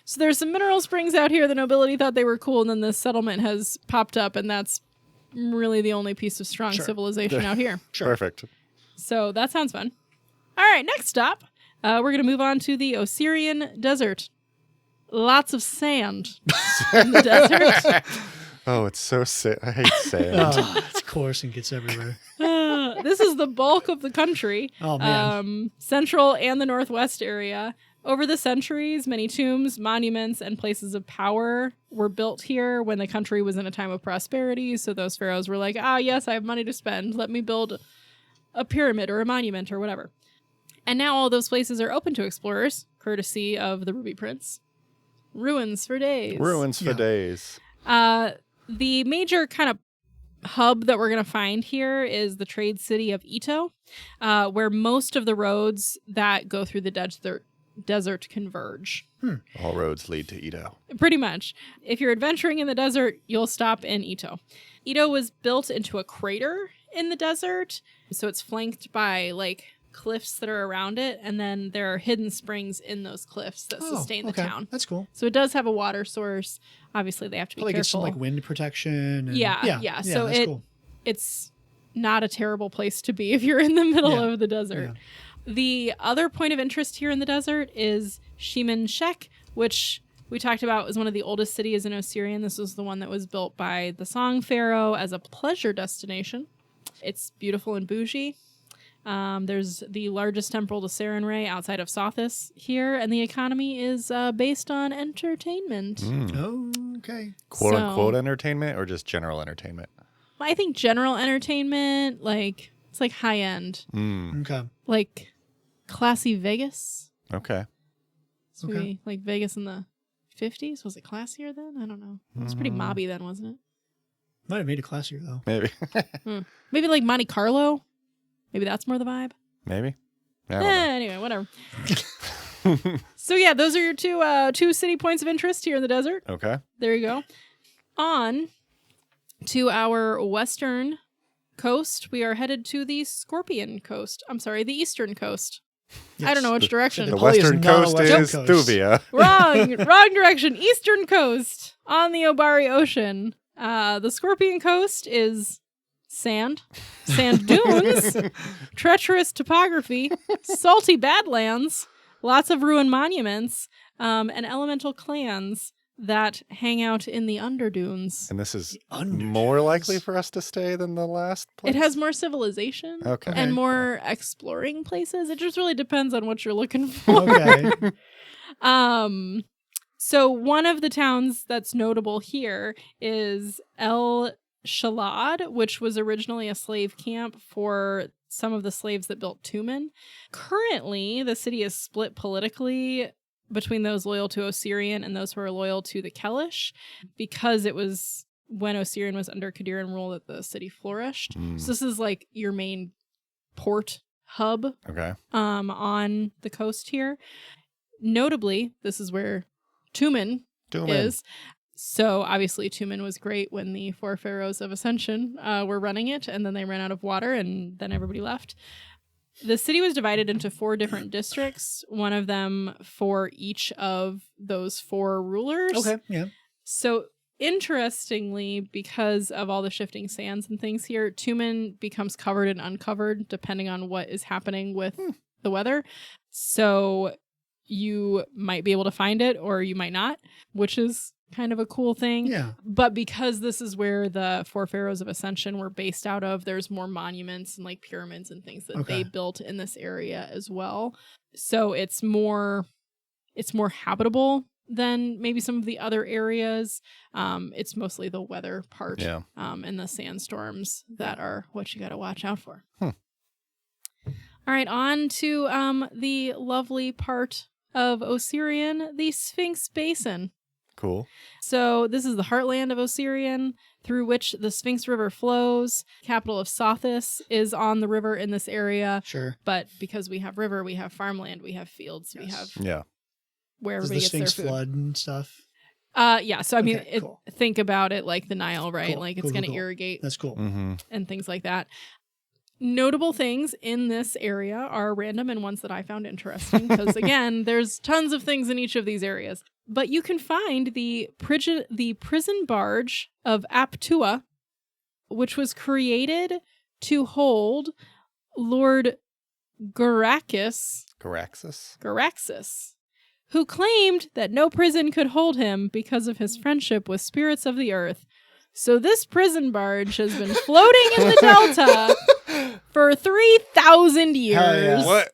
So there's some mineral springs out here. The nobility thought they were cool, and then this settlement has popped up, and that's really the only piece of strong Sure. civilization out here. Sure. Perfect. So that sounds fun. All right, next stop, we're going to move on to the Osirion Desert. lots of sand in the desert. Oh, it's so sick. I hate sand. Oh, it's coarse and gets everywhere. This is the bulk of the country. Oh, man. Central and the northwest area. Over the centuries, many tombs, monuments, and places of power were built here when the country was in a time of prosperity. So those pharaohs were like, yes, I have money to spend. Let me build a pyramid or a monument or whatever. And now all those places are open to explorers, courtesy of the Ruby Prince. Ruins for days. Ruins for days. The major kind of hub that we're going to find here is the trade city of Ito, where most of the roads that go through the desert converge. All roads lead to Ito. Pretty much. If you're adventuring in the desert, you'll stop in Ito. Ito was built into a crater in the desert, so it's flanked by like cliffs that are around it, and then there are hidden springs in those cliffs that sustain the town. That's cool. So it does have a water source. Obviously, they have to be Probably careful. get some like wind protection. And, Yeah. So that's cool. it's not a terrible place to be if you're in the middle of the desert. Yeah. The other point of interest here in the desert is Shimen Shek, which we talked about was one of the oldest cities in Osirion. This was the one that was built by the Song Pharaoh as a pleasure destination. It's beautiful and bougie. There's the largest temple to Sarenrae outside of Sothis here, and the economy is based on entertainment. Oh, okay. Quote unquote entertainment or just general entertainment? I think general entertainment, like it's like high end, Okay. like classy Vegas. Okay. So maybe like Vegas in the 50s. Was it classier then? I don't know. It was pretty mobby then, wasn't it? Might have made it classier though. Maybe. Maybe like Monte Carlo. Maybe that's more the vibe. Maybe. I don't know. Anyway, whatever. So yeah, those are your two city points of interest here in the desert. Okay. There you go. On to our western coast, we are headed to the Scorpion coast. I'm sorry, the eastern coast. Yes. I don't know which direction. The Probably western is not a coast western is coast. Thuvia. Wrong direction. Eastern coast on the Obari Ocean. The Scorpion coast is sand dunes, treacherous topography, salty badlands, lots of ruined monuments, and elemental clans that hang out in the underdunes. And this is Underdunes. more likely for us to stay than the last place? It has more civilization Okay. and more exploring places. It just really depends on what you're looking for. Okay. So one of the towns that's notable here is El Shalad, which was originally a slave camp for some of the slaves that built Tumen. Currently, the city is split politically between those loyal to Osirion and those who are loyal to the Kelish, because it was when Osirion was under Qadiran rule that the city flourished. So this is like your main port hub Okay. on the coast here. Notably, this is where Tumen is. So obviously Tumen was great when the four pharaohs of Ascension were running it, and then they ran out of water and then everybody left. The city was divided into 4 different districts, one of them for each of those 4 rulers. Okay. Yeah. So interestingly, because of all the shifting sands and things here, Tumen becomes covered and uncovered depending on what is happening with the weather. So you might be able to find it or you might not, which is kind of a cool thing. Yeah. But because this is where the 4 pharaohs of Ascension were based out of, there's more monuments and like pyramids and things that they built in this area as well. So it's more habitable than maybe some of the other areas. It's mostly the weather part and the sandstorms that are what you got to watch out for. All right, on to the lovely part of Osirion, the Sphinx Basin. Cool. So this is the heartland of Osirion, through which the Sphinx River flows. Capital of Sothis is on the river in this area. Sure. But because we have river, we have farmland, we have fields, we have where Does everybody the gets their Sphinx food. flood and stuff? Yeah. So I mean, cool. think about it like the Nile, right? Cool, Like it's cool, going to cool. irrigate That's cool. and things like that. Notable things in this area are random and ones that I found interesting because, again, there's tons of things in each of these areas. But you can find the prison barge of Aptua, which was created to hold Lord Garaxus, Garaxus? Garaxus, who claimed that no prison could hold him because of his friendship with spirits of the earth. So this prison barge has been floating in the Delta for 3,000 years. Hell yeah. What?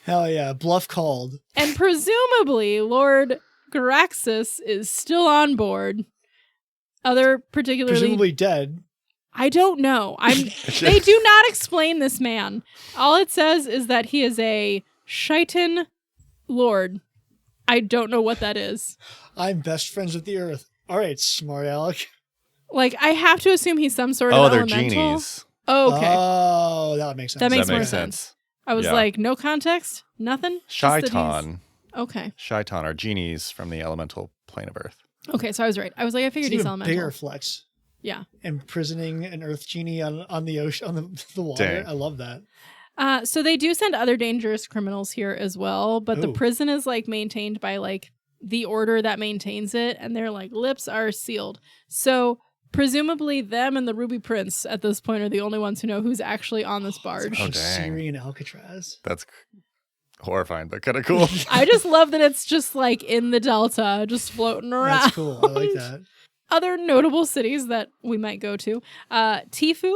Hell yeah. Bluff called. And presumably Lord Garaxus is still on board. Other particularly... Presumably dead. I don't know. They do not explain this man. All it says is that he is a Shitan Lord. I don't know what that is. I'm best friends with the earth. All right, smart Alec. Like, I have to assume he's some sort of Oh, they're elemental. genies. Oh, okay. Oh, that would make sense. That makes more makes sense. I was Yeah. like, no context? Nothing? Just that he's- Shaitan. Okay. Shaitan are genies from the elemental plane of Earth. Okay, so I was right. I was like, I It's figured he's even elemental. bigger flex. Yeah. Imprisoning an earth genie on the ocean, on the water. Dang. I love that. So they do send other dangerous criminals here as well, but the Ooh. prison is like maintained by like the order that maintains it, and their like lips are sealed. So presumably them and the Ruby Prince at this point are the only ones who know who's actually on this barge. Oh, dang. Osirion Alcatraz. That's horrifying, but kind of cool. I just love that it's just like in the Delta, just floating around. That's cool. I like that. Other notable cities that we might go to. Tifu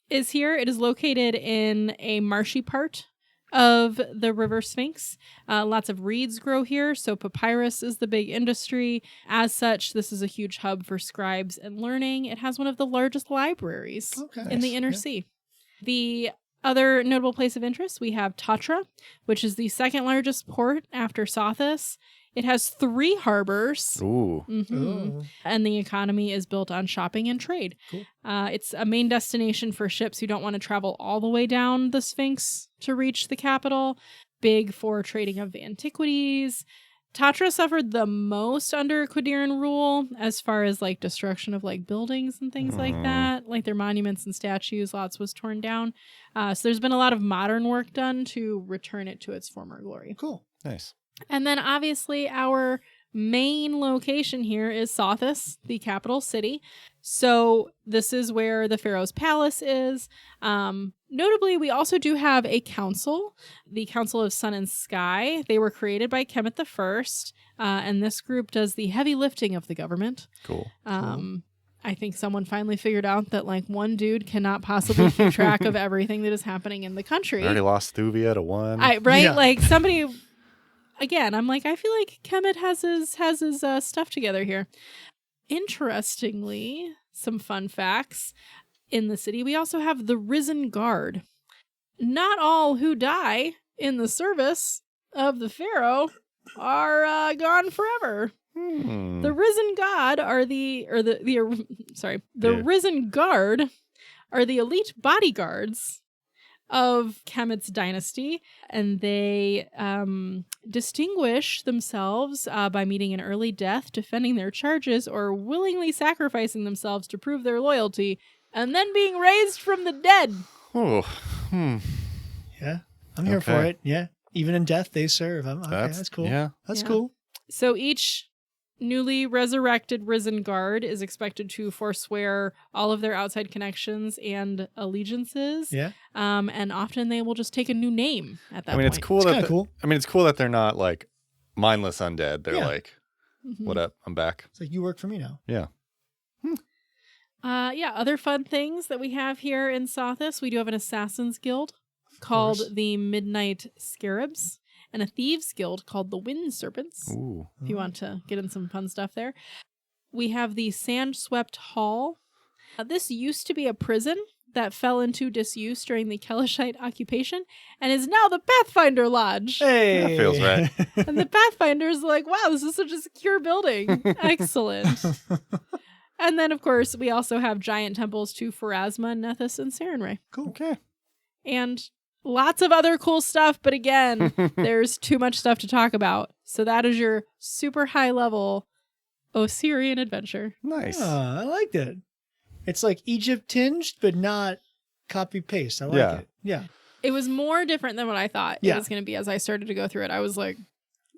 is here. It is located in a marshy part of the River Sphinx. Lots of reeds grow here, so papyrus is the big industry. As such, this is a huge hub for scribes and learning. It has one of the largest libraries Okay. in the Inner Sea. The other notable place of interest, we have Tatra, which is the second largest port after Sothis. It has 3 harbors. Ooh. Oh. And the economy is built on shopping and trade. Cool. It's a main destination for ships who don't want to travel all the way down the Sphinx to reach the capital. Big for trading of antiquities. Tatra suffered the most under Qadiran rule as far as like destruction of like buildings and things like that. Like their monuments and statues, lots was torn down. So there's been a lot of modern work done to return it to its former glory. Cool. Nice. And then obviously our main location here is Sothis, the capital city. So this is where the Pharaoh's palace is. Notably, we also do have a council, the Council of Sun and Sky. They were created by Kemet I, and this group does the heavy lifting of the government. Cool. I think someone finally figured out that like one dude cannot possibly keep track of everything that is happening in the country. I already lost Thuvia to 1. Right? Yeah. Like somebody... Again, I'm like, I feel like Kemet has his stuff together here. Interestingly, some fun facts. In the city, we also have the Risen Guard. Not all who die in the service of the Pharaoh are gone forever. The Risen God are the Risen Guard are the elite bodyguards of Kemet's dynasty, and they distinguish themselves by meeting an early death, defending their charges, or willingly sacrificing themselves to prove their loyalty, and then being raised from the dead. Oh. Yeah. I'm here for Okay. it. Yeah. Even in death, they serve. Okay, that's cool. Yeah. That's Yeah. cool. So each newly resurrected Risen Guard is expected to forswear all of their outside connections and allegiances. Yeah. And often they will just take a new name at that I mean, point. it's cool It's that kind of cool. I mean, it's cool that they're not like mindless undead. They're Yeah. like, Mhm. what up? I'm back. It's like you work for me now. Yeah. Other fun things that we have here in Sothis, we do have an Assassin's Guild called course. the Midnight Scarabs, and a Thieves Guild called the Wind Serpents, Ooh. if you want to get in some fun stuff there. We have the Sand-Swept Hall. This used to be a prison that fell into disuse during the Kelishite occupation and is now the Pathfinder Lodge. Hey. That feels right. And the Pathfinder's like, wow, this is such a secure building. Excellent. And then, of course, we also have giant temples to Pharasma, Nethys, and Sarenrae. Cool. Okay. And lots of other cool stuff, but again, there's too much stuff to talk about. So that is your super high level Osirion adventure. Nice. I liked it. It's like Egypt tinged, but not copy paste. I like Yeah. it. Yeah. It was more different than what I thought it Yeah. was going to be as I started to go through it. I was like,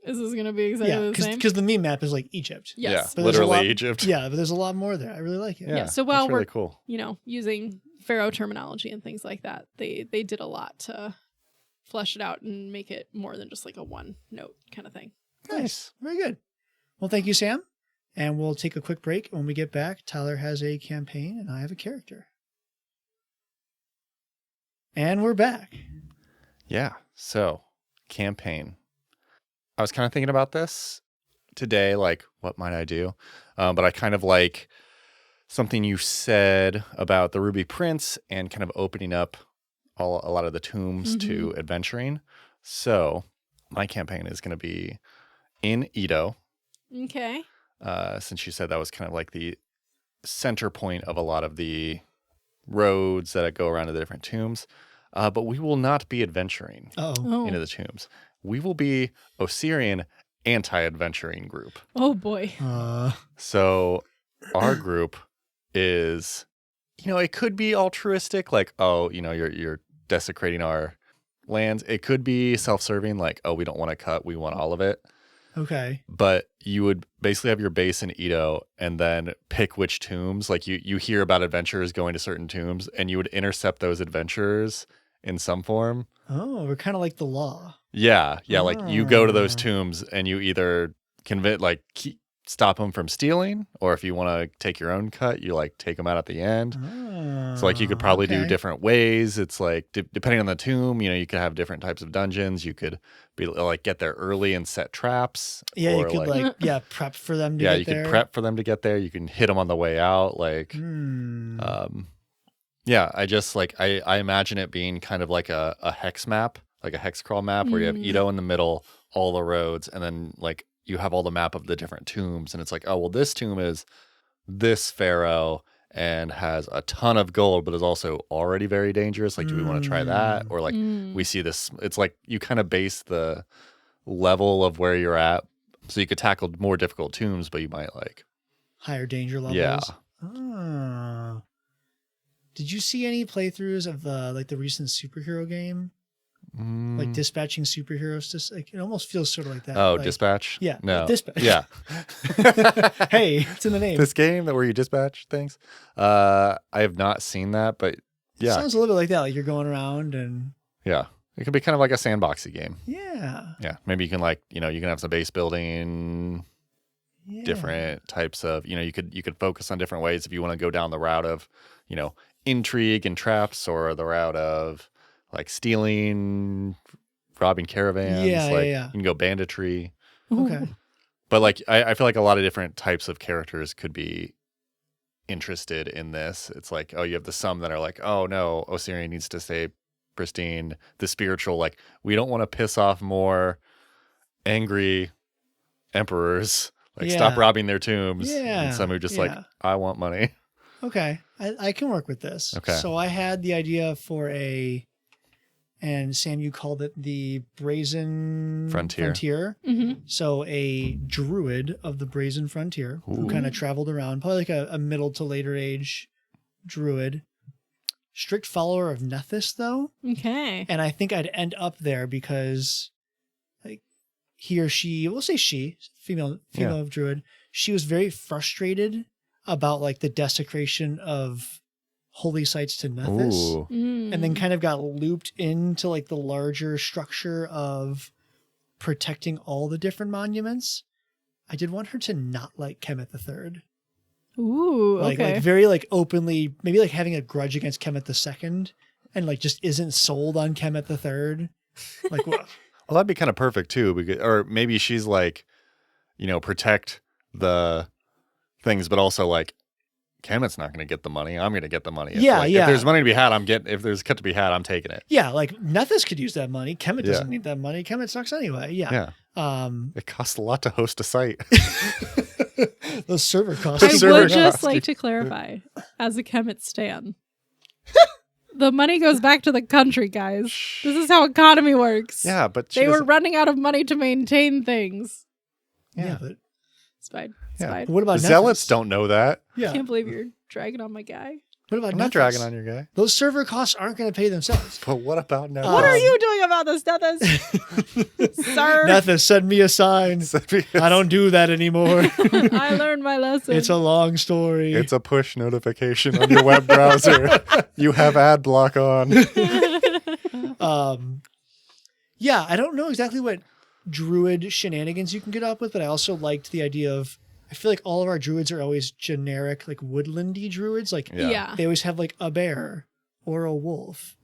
is this going to be exactly Yeah. the same? Because the meme map is like Egypt. Yes. Yeah. But there's a Literally lot- Egypt. Yeah, but there's a lot more there. I really like it. Yeah. So while that's really we're cool. using Pharaoh terminology and things like that, they did a lot to flesh it out and make it more than just like a one note kind of thing. Nice. Very good. Well, thank you, Sam. And we'll take a quick break. When we get back, Tyler has a campaign and I have a character. And we're back. Yeah. So, campaign. I was kind of thinking about this today, like, what might I do? But I kind of like something you said about the Ruby Prince and kind of opening up a lot of the tombs to adventuring. So, my campaign is going to be in Edo. Okay. Since you said that was kind of like the center point of a lot of the roads that go around to the different tombs. But we will not be adventuring into the tombs. We will be Osirion anti-adventuring group. Oh boy. So our group is, it could be altruistic, like, you're desecrating our lands. It could be self-serving, like, we don't want to cut, we want all of it. Okay. But you would basically have your base in Edo and then pick which tombs. Like you hear about adventurers going to certain tombs and you would intercept those adventurers in some form. Oh, we're kind of like the law. Yeah. Like you go to those tombs and you either stop them from stealing, or if you want to take your own cut, you take them out at the end. So you could probably do different ways. It's like depending on the tomb, you could have different types of dungeons. You could be get there early and set traps. Yeah, you could prep for them to get there. Yeah, you could prep for them to get there. You can hit them on the way out. Yeah, I just I imagine it being kind of like a hex map, like a hex crawl map where you have Edo in the middle, all the roads, and then you have all the map of the different tombs, and it's like, oh, well, this tomb is this pharaoh and has a ton of gold, but is also already very dangerous. Do we want to try that? Or we see this, it's like you kind of base the level of where you're at. So you could tackle more difficult tombs, but you might higher danger levels. Yeah. Oh. Did you see any playthroughs of the recent superhero game? Dispatching superheroes to it almost feels sort of like that. Oh, Dispatch? Yeah. No. Dispatch. Yeah. Hey, it's in the name. This game where you dispatch things? I have not seen that, but yeah. It sounds a little bit like that. Like you're going around and. Yeah. It could be kind of like a sandboxy game. Yeah. Yeah. Maybe you can you can have some base building, different types of, you could focus on different ways if you want to go down the route of, intrigue and traps, or the route of stealing, robbing caravans. You can go banditry. Okay. But I feel like a lot of different types of characters could be interested in this. It's you have some that are oh no, Osirion needs to stay pristine. The spiritual, we don't want to piss off more angry emperors. Stop robbing their tombs. Yeah. And some who just I want money. Okay. I can work with this. Okay. So I had the idea for and Sam, you called it the Brazen Frontier. Mm-hmm. So a druid of the Brazen Frontier who kind of traveled around, probably a middle to later age druid. Strict follower of Nethys, though. Okay. And I think I'd end up there because he or she, we'll say she, female of druid, she was very frustrated about the desecration of holy sites to Nethys. And then kind of got looped into the larger structure of protecting all the different monuments. I did want her to not like Kemet III. Ooh, okay. Very openly, maybe having a grudge against Kemet II and just isn't sold on Kemet III. What? Well, that'd be kind of perfect too, because, or maybe she's protect the things, but also Kemet's not going to get the money. I'm going to get the money. If there's money to be had, if there's cut to be had, I'm taking it. Yeah, Nethys could use that money. Kemet doesn't need that money. Kemet sucks anyway. Yeah. It costs a lot to host a site. Those server costs. I would just like to clarify, as a Kemet stan, the money goes back to the country, guys. This is how economy works. Yeah, but they were running out of money to maintain things. Yeah, but it's fine. But what about the zealots? Don't know that. Yeah, I can't believe you're dragging on my guy. What about I'm not dragging on your guy. Those server costs aren't going to pay themselves. But what about Nethys? What are you doing about this, Nethys? Sir? Nethys, send me a sign. I don't do that anymore. I learned my lesson. It's a long story. It's a push notification on your web browser. You have ad block on. Yeah, I don't know exactly what druid shenanigans you can get up with, but I also liked the idea of, I feel like all of our druids are always generic, like woodlandy druids. Like Yeah. they always have like a bear or a wolf.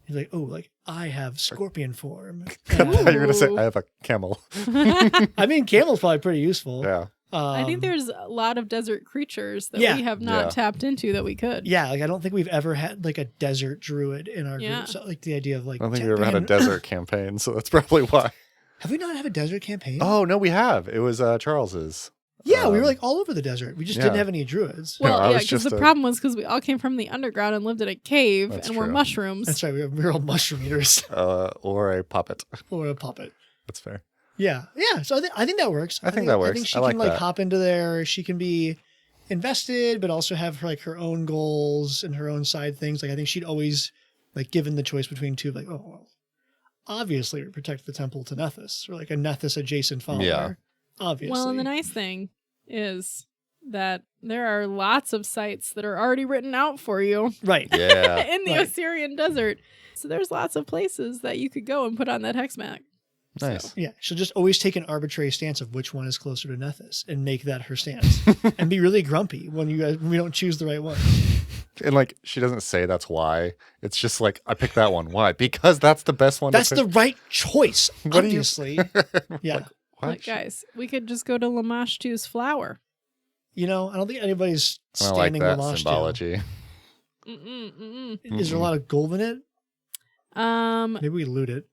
He's like, oh, like I have scorpion form. I thought you were going to say, Ooh. I have a camel. I mean, camel's probably pretty useful. Yeah. I think there's a lot of desert creatures that Yeah. we have not Yeah. tapped into that we could. Yeah, like I don't think we've ever had like a desert druid in our Yeah. group. So like the idea of like I don't think we ever had a man, desert campaign, so that's probably why. Have we not had a desert campaign? Oh, no, we have. It was Charles's. yeah, we were like all over the desert. We just didn't yeah. have any druids. No, Well, I yeah, was because just the a- problem was because we all came from the underground and lived in a cave That's and we're true. mushrooms. That's right. We were all mushroom eaters Or a puppet. or a puppet. That's fair. Yeah, yeah. So I think that works. I think that I works. think she I like can like that. hop into there. She can be invested, but also have like her own goals and her own side things. Like I think she'd always like given the choice between two. Like, oh, well, obviously we protect the temple to Nethys, or like a Nethys adjacent follower. Yeah. Obviously. Well, and the nice thing is that there are lots of sites that are already written out for you right. Yeah. in the Right. Osirion desert. So there's lots of places that you could go and put on that hex map. Nice. Yeah, she'll just always take an arbitrary stance of which one is closer to Nethys and make that her stance, and be really grumpy when we don't choose the right one. And like, she doesn't say that's why. It's just like, I picked that one. Why? Because that's the best one. That's to the right choice. What do you- Obviously, yeah. What? Like, guys, we could just go to Lamashtu's flower. You know, I don't think anybody's I don't like standing that Lamashtu. symbology. Mm-mm-mm-mm. Is there a lot of gold in it? Maybe we loot it.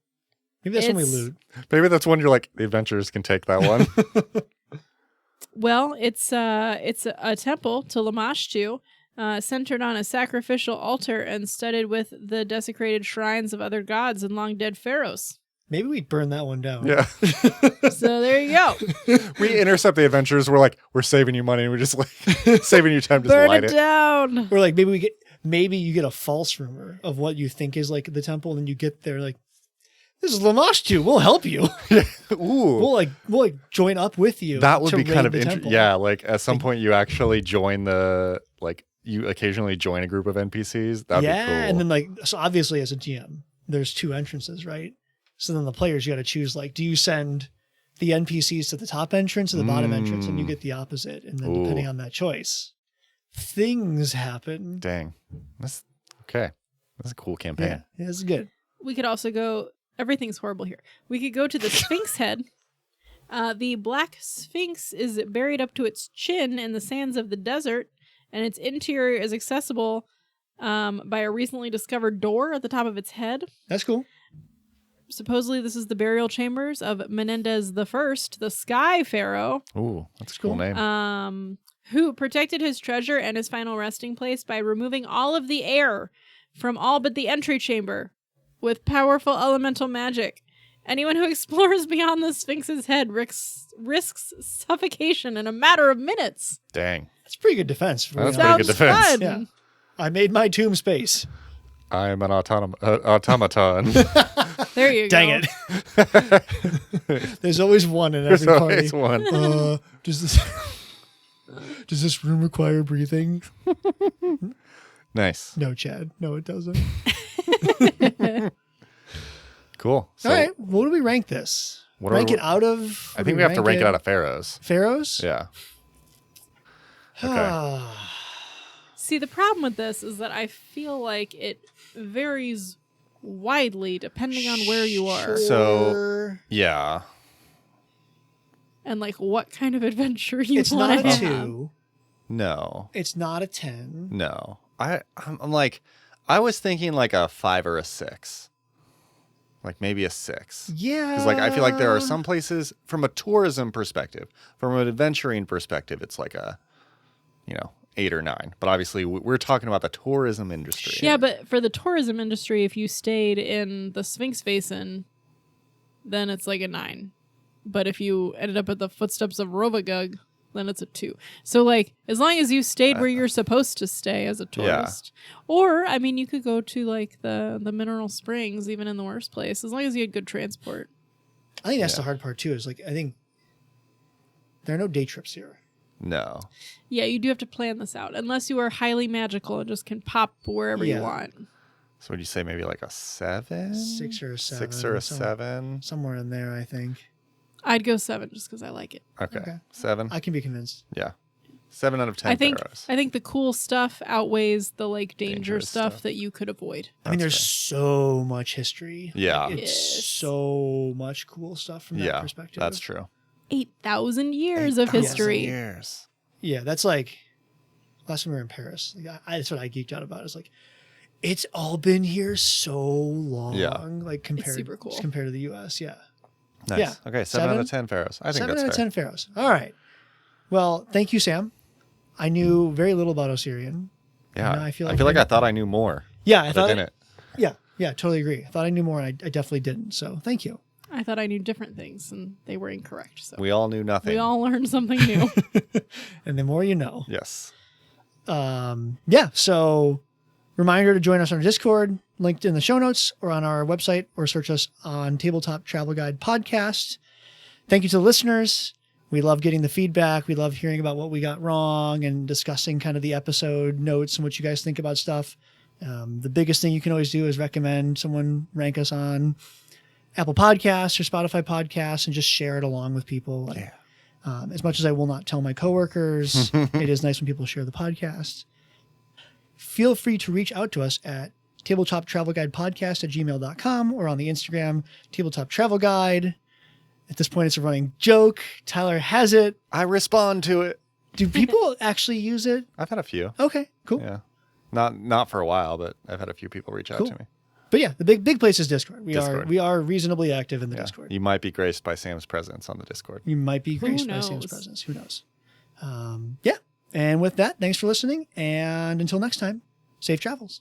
Maybe that's when we It's- loot. Maybe that's when you're like, the adventurers can take that one. Well, it's a temple to Lamashtu, centered on a sacrificial altar and studded with the desecrated shrines of other gods and long dead pharaohs. Maybe we burn that one down. Yeah. So there you go. We intercept the adventurers. We're like, we're saving you money. And we're just like, saving you time to just Burn light it it. down. Or like maybe you get a false rumor of what you think is like the temple, and then you get there like, this is Lamashtu. We'll help you. Ooh. We'll join up with you. That would to be raid kind of the interesting. temple. Yeah, like at some point you actually join you occasionally join a group of NPCs. That'd be cool. And then so obviously as a GM, there's two entrances, right? So then the players, you got to choose do you send the NPCs to the top entrance or the bottom entrance, and you get the opposite. And then depending on that choice, things happen. Dang. That's okay. That's a cool campaign. Yeah, this is good. We could also go. Everything's horrible here. We could go to the Sphinx head. The black Sphinx is buried up to its chin in the sands of the desert, and its interior is accessible by a recently discovered door at the top of its head. That's cool. Supposedly, this is the burial chambers of Menendez I, the Sky Pharaoh, Ooh, that's a cool name. who protected his treasure and his final resting place by removing all of the air from all but the entry chamber with powerful elemental magic. Anyone who explores beyond the Sphinx's head risks suffocation in a matter of minutes. Dang. That's pretty good defense. For That's you. pretty good defense. Fun. Yeah. I made my tomb space. I'm an automaton. There you Dang go. it. There's always one in every There's party. always one. Does this room require breathing? Nice. No, Chad. No, it doesn't. Cool. So All right. What do we rank this? What Rank are- it out of? I think we have to rank it out of Pharaohs. Pharaohs? Yeah. See, the problem with this is that I feel like it varies widely depending on where you are So- Sure. Yeah. and like what kind of adventure you It's want not to a have. 2. No. It's not a 10. No. I'm like, I was thinking like a 5 or a 6. Like maybe a 6. Yeah. Because like I feel like there are some places from a tourism perspective, from an adventuring perspective, it's like a, 8 or 9. But obviously we're talking about the tourism industry. Yeah, but for the tourism industry, if you stayed in the Sphinx Basin, then it's like a 9. But if you ended up at the footsteps of Rovagug, then it's a 2. So like, as long as you stayed where you're supposed to stay as a tourist, or I mean, you could go to like the mineral springs, even in the worst place, as long as you had good transport. I think that's the hard part too. Is like I think there are no day trips here. No. Yeah, you do have to plan this out, unless you are highly magical and just can pop wherever you Yeah. want. So would you say maybe like a 7? 6 or a 7. 6 or a 7? Somewhere in there, I think. I'd go 7 just because I like it. Okay. 7. I can be convinced. Yeah. 7 out of 10 I think pharaohs. I think the cool stuff outweighs the like danger Dangerous stuff stuff. that you could avoid. I mean, That's there's so much history. Yeah. Like, it's Yes. so much cool stuff from that Yeah, perspective. that's true. 8,000 years of 8,000 history. years. Yeah, that's like last time we were in Paris. Like, that's what I geeked out about. It's like it's all been here so long. Yeah. Like compared, super cool. just compared to the U.S. Yeah, Nice. Yeah. Okay, 7 out of 10 pharaohs. I think 7 that's out of fair. 10 pharaohs. All right. Well, thank you, Sam. I knew very little about Osirion. Yeah. And I feel I like feel like I- I thought I knew more. Yeah, I But I thought. didn't. Yeah, totally agree. I thought I knew more, and I definitely didn't. So thank you. I thought I knew different things and they were incorrect. So We all knew nothing. we all learned something new. And the more you know. Yes. Yeah. So reminder to join us on our Discord, linked in the show notes or on our website, or search us on Tabletop Travel Guide Podcast. Thank you to the listeners. We love getting the feedback. We love hearing about what we got wrong and discussing kind of the episode notes and what you guys think about stuff. The biggest thing you can always do is recommend someone rank us on Apple Podcasts or Spotify Podcasts and just share it along with people. Like, Yeah. as much as I will not tell my coworkers, it is nice when people share the podcast. Feel free to reach out to us at tabletoptravelguidepodcast@gmail.com or on the Instagram, Tabletop Travel Guide. At this point, it's a running joke. Tyler has it. I respond to it. Do people actually use it? I've had a few. Okay, cool. Yeah. Not for a while, but I've had a few people reach out Cool. to me. But yeah, the big place is Discord. Discord. We are reasonably active in the Yeah. Discord. You might be graced by Sam's presence on the Discord. You might be Who graced by Sam's knows? presence. Who knows? Yeah. And with that, thanks for listening. And until next time, safe travels.